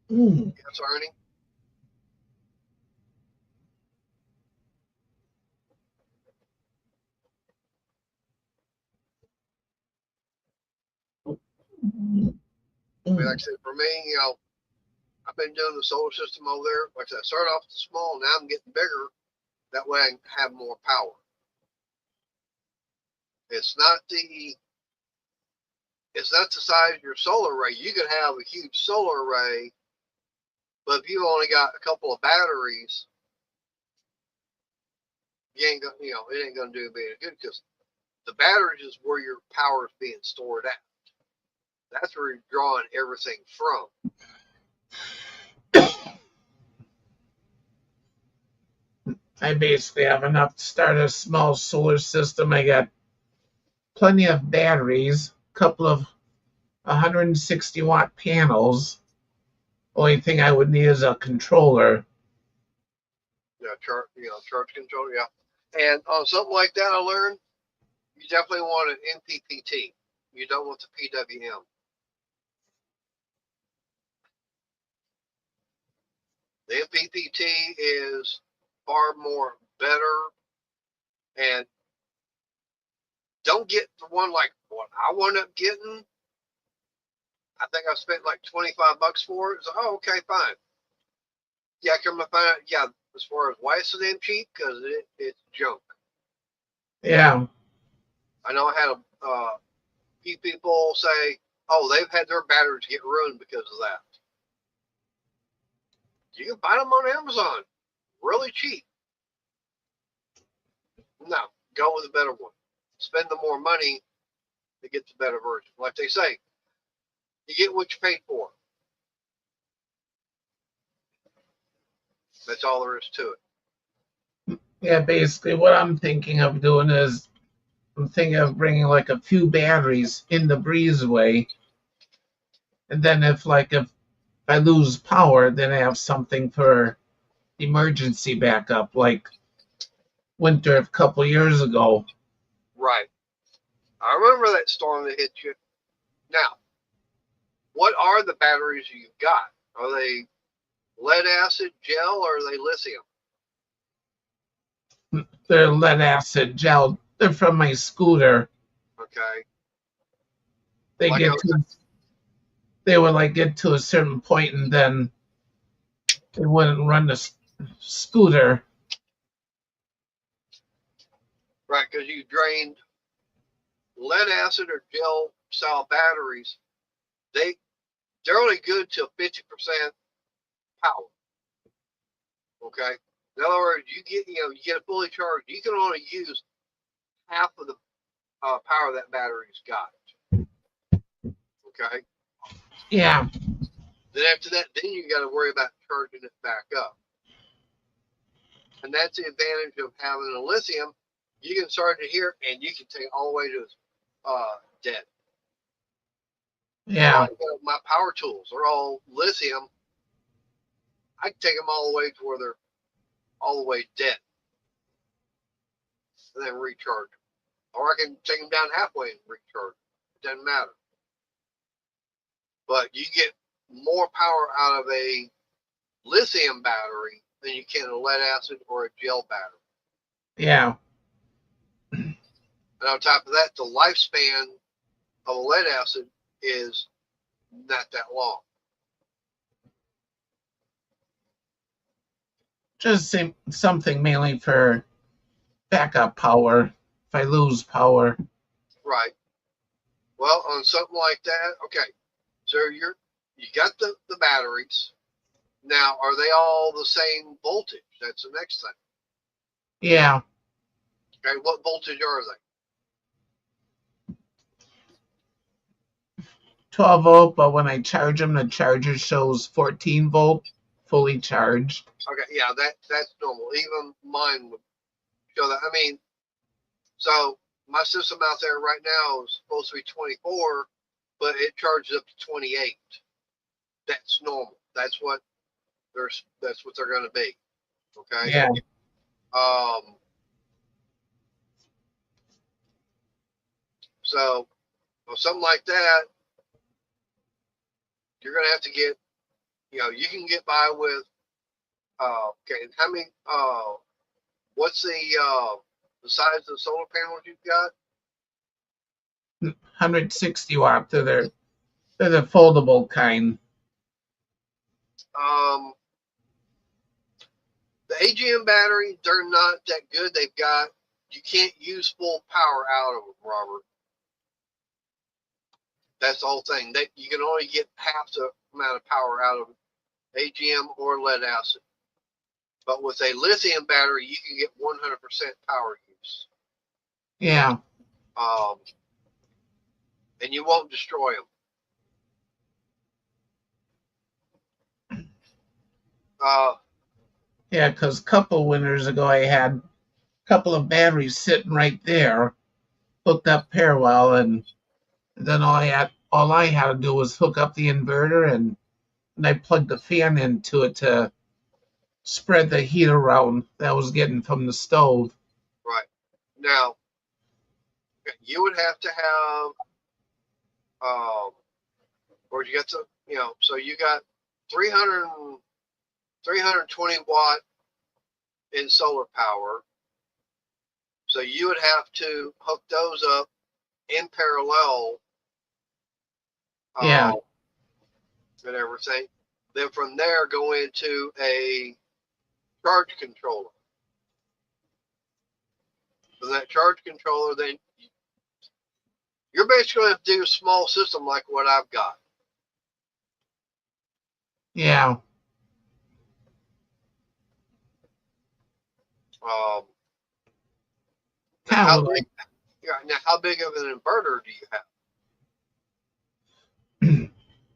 Yes, Ernie. Like I said, for me, I've been doing the solar system over there. Like I said, I started off small. Now I'm getting bigger. That way I can have more power. It's not the size of your solar array. You can have a huge solar array, but if you only got a couple of batteries, you ain't gonna, it ain't gonna do very good because the batteries is where your power is being stored at. That's where you're drawing everything from. I basically have enough to start a small solar system. I got plenty of batteries, a couple of 160-watt panels. Only thing I would need is a controller. Yeah, charge control. Yeah, and on something like that, I learned you definitely want an MPPT. You don't want the PWM. The MPPT is far more better, and don't get the one like what I wound up getting. I think I spent like $25 for it. So, oh, okay, fine. Yeah, come to find out, yeah, as far as why it's so damn cheap, because it's junk. Yeah. I know I had a few people say, oh, they've had their batteries get ruined because of that. You can buy them on Amazon, really cheap. No, go with a better one. Spend the more money to get the better version. Like they say, you get what you paid for. That's all there is to it. Yeah, basically what I'm thinking of doing is I'm thinking of bringing like a few batteries in the breezeway. And then if I lose power, then I have something for emergency backup like winter a couple years ago. Right. I remember that storm that hit you. Now, what are the batteries you've got? Are they lead acid gel or are they lithium? They're lead acid gel. They're from my scooter. Okay. They Like get to they would like get to a certain point and then they wouldn't run the scooter. right, because you drained lead acid or gel style batteries. They're only good till 50% power. Okay. In other words, you get a fully charged. You can only use half of the power that battery's got. Okay. Yeah. Then after that, then you got to worry about charging it back up. And that's the advantage of having a lithium. You can start it here, and you can take it all the way to dead. Yeah. Like, my power tools are all lithium. I can take them all the way to where they're all the way dead, and then recharge them. Or I can take them down halfway and recharge them. It doesn't matter. But you get more power out of a lithium battery than you can a lead acid or a gel battery. Yeah. And on top of that, the lifespan of a lead acid is not that long. Just something mainly for backup power if I lose power. Right. Well, on something like that, okay. So you got the batteries. Now, are they all the same voltage? That's the next thing. Yeah. Okay, what voltage are they? 12-volt, but when I charge them, the charger shows 14-volt, fully charged. Okay, yeah, that's normal. Even mine would show that. I mean, so my system out there right now is supposed to be 24, but it charges up to 28. That's normal. That's what they're going to be. Okay. Yeah. So something like that, you're going to have to get. You can get by with. Okay, how many? What's the size of the solar panels you've got? 160 watt. They're the foldable kind. The AGM battery, they're not that good. You can't use full power out of them, Robert. That's the whole thing. You can only get half the amount of power out of AGM or lead acid. But with a lithium battery, you can get 100% power use. Yeah. And you won't destroy them. Yeah, because a couple winters ago, I had a couple of batteries sitting right there, hooked up parallel, and then all I had to do was hook up the inverter, and I plugged the fan into it to spread the heat around that I was getting from the stove. Right. Now, you would have to have, or you got to, so you got 320 watt in solar power. So you would have to hook those up in parallel. Yeah. And everything. Then from there, go into a charge controller. From that charge controller, then you're basically going to do a small system like what I've got. Yeah. Now, how big of an inverter do you have?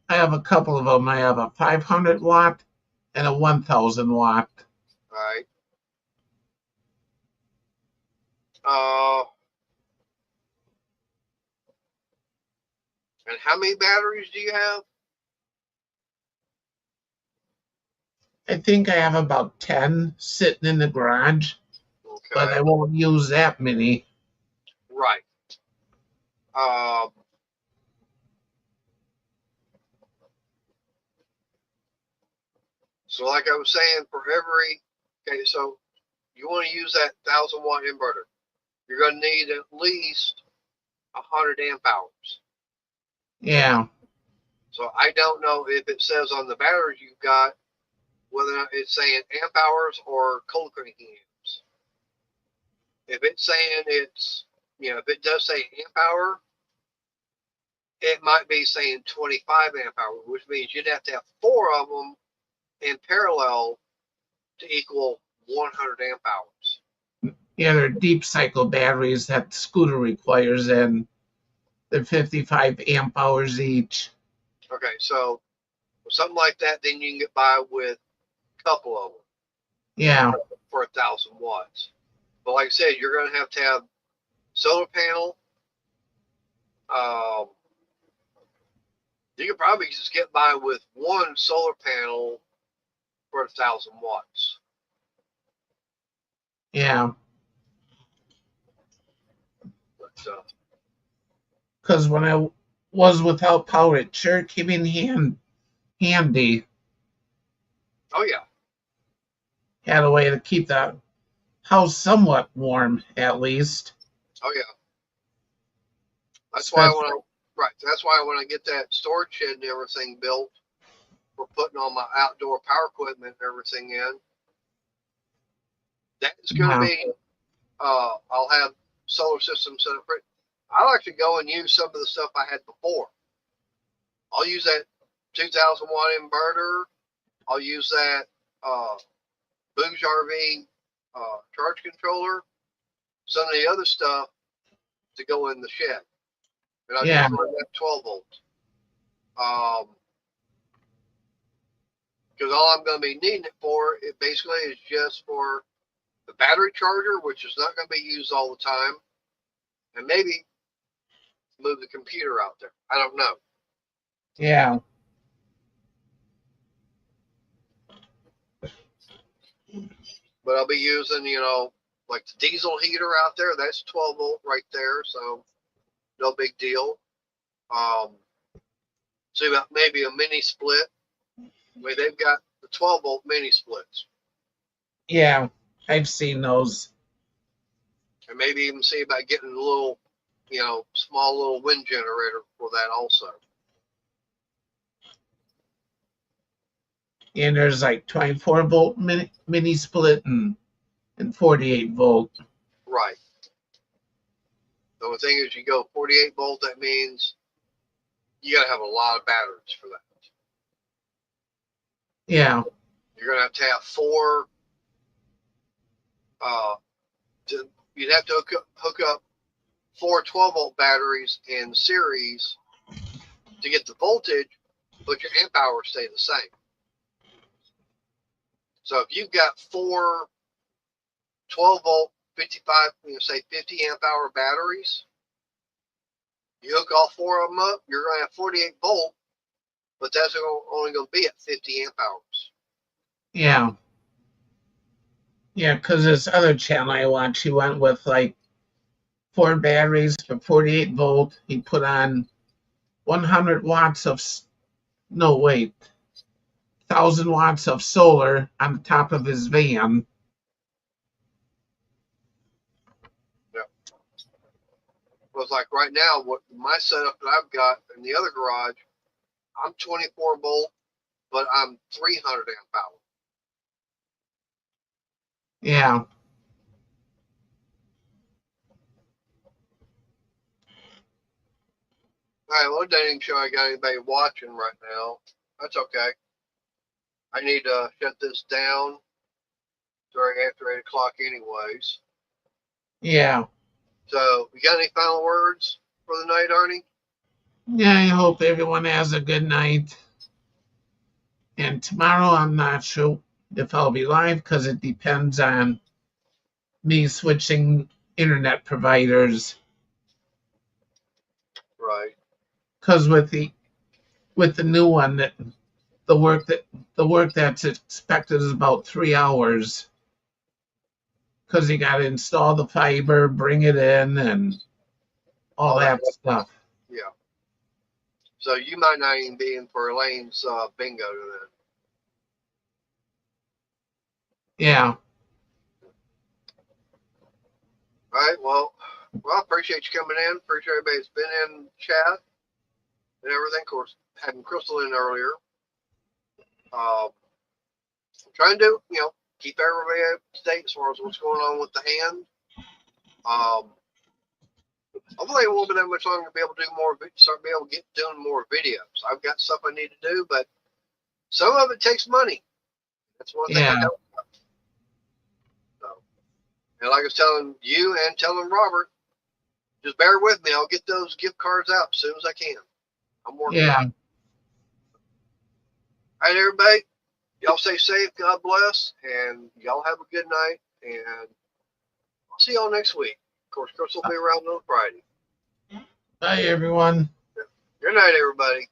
I have a couple of them. I have a 500 watt and a 1000 watt. All right. And how many batteries do you have? I think I have about 10 sitting in the garage, but Okay. I won't use that many. Right. Um, so like I was saying, okay, so you want to use that 1,000-watt inverter. You're going to need at least 100 amp hours. Yeah. So I don't know if it says on the batteries you've got whether or not it's saying amp hours or cold cranking amps. If it's saying if it does say amp hour, it might be saying 25 amp hour, which means you'd have to have 4 of them in parallel to equal 100 amp hours. Yeah, they're deep cycle batteries that the scooter requires, and they're 55 amp hours each. Okay, so something like that, then you can get by with a couple of them. Yeah. For 1,000 watts. But like I said, you're going to have solar panel. You could probably just get by with one solar panel for 1,000 watts. Yeah. Because when I was without power, it sure came in handy. Oh yeah. Had a way to keep the house somewhat warm, at least. Oh yeah. That's Especially, why That's why when I get that storage shed and everything built, we're putting all my outdoor power equipment and everything in. That's going to be. I'll have solar systems set up. I'll actually go and use some of the stuff I had before. I'll use that 2,000-watt inverter. I'll use that Booge RV charge controller. Some of the other stuff to go in the shed. And I'll just run that 12 volts. Because all I'm going to be needing it for, it basically is just for the battery charger, which is not going to be used all the time. And maybe move the computer out there. I don't know. Yeah. But I'll be using, like the diesel heater out there. That's 12 volt right there. So no big deal. See about maybe a mini split. They've got the 12 volt mini splits. Yeah, I've seen those. And maybe even see about getting a little, small little wind generator for that also. And there's like 24 volt mini split and 48 volt. Right. The only thing is you go 48 volt, that means you got to have a lot of batteries for that. Yeah. You're going to have 4. You'd have to hook up 4 12 volt batteries in series to get the voltage, but your amp hours stay the same. So if you've got 4 12 volt 55, say 50 amp hour batteries, you hook all 4 of them up, you're going to have 48 volt, but that's only going to be at 50 amp hours. Yeah. Yeah, because this other channel I watched, he went with like 4 batteries for 48 volt. He put on 100 watts of, 1,000 watts of solar on the top of his van. Yeah. Well, it's like right now, what my setup that I've got in the other garage, I'm 24 volt, but I'm 300 amp hour. Yeah. All right, well, it doesn't even show I got anybody watching right now. That's okay. I need to shut this down. Sorry, after 8 o'clock anyways. Yeah. So, you got any final words for the night, Arnie? Yeah, I hope everyone has a good night. And tomorrow I'm not sure if I'll be live because it depends on me switching internet providers. Right. Because with the new one, that the work that's expected is about 3 hours because you got to install the fiber, bring it in, and all that stuff. Yeah. So you might not even be in for Elaine's bingo tonight. Yeah. All right. Well, I appreciate you coming in. Appreciate everybody that's been in chat and everything. Of course, having Crystal in earlier. Trying to, keep everybody up to date as far as what's going on with the hand. Hopefully it won't be that much longer to be able to do more, start be able to get doing more videos. I've got stuff I need to do, but some of it takes money. That's one thing I Yeah. don't know. So, and like I was telling you and telling Robert, just bear with me. I'll get those gift cards out as soon as I can. I'm working Yeah. on it. All right, everybody. Y'all stay safe. God bless. And y'all have a good night. And I'll see y'all next week. Of course, Chris will be around on Friday. Bye, everyone. Good night, everybody.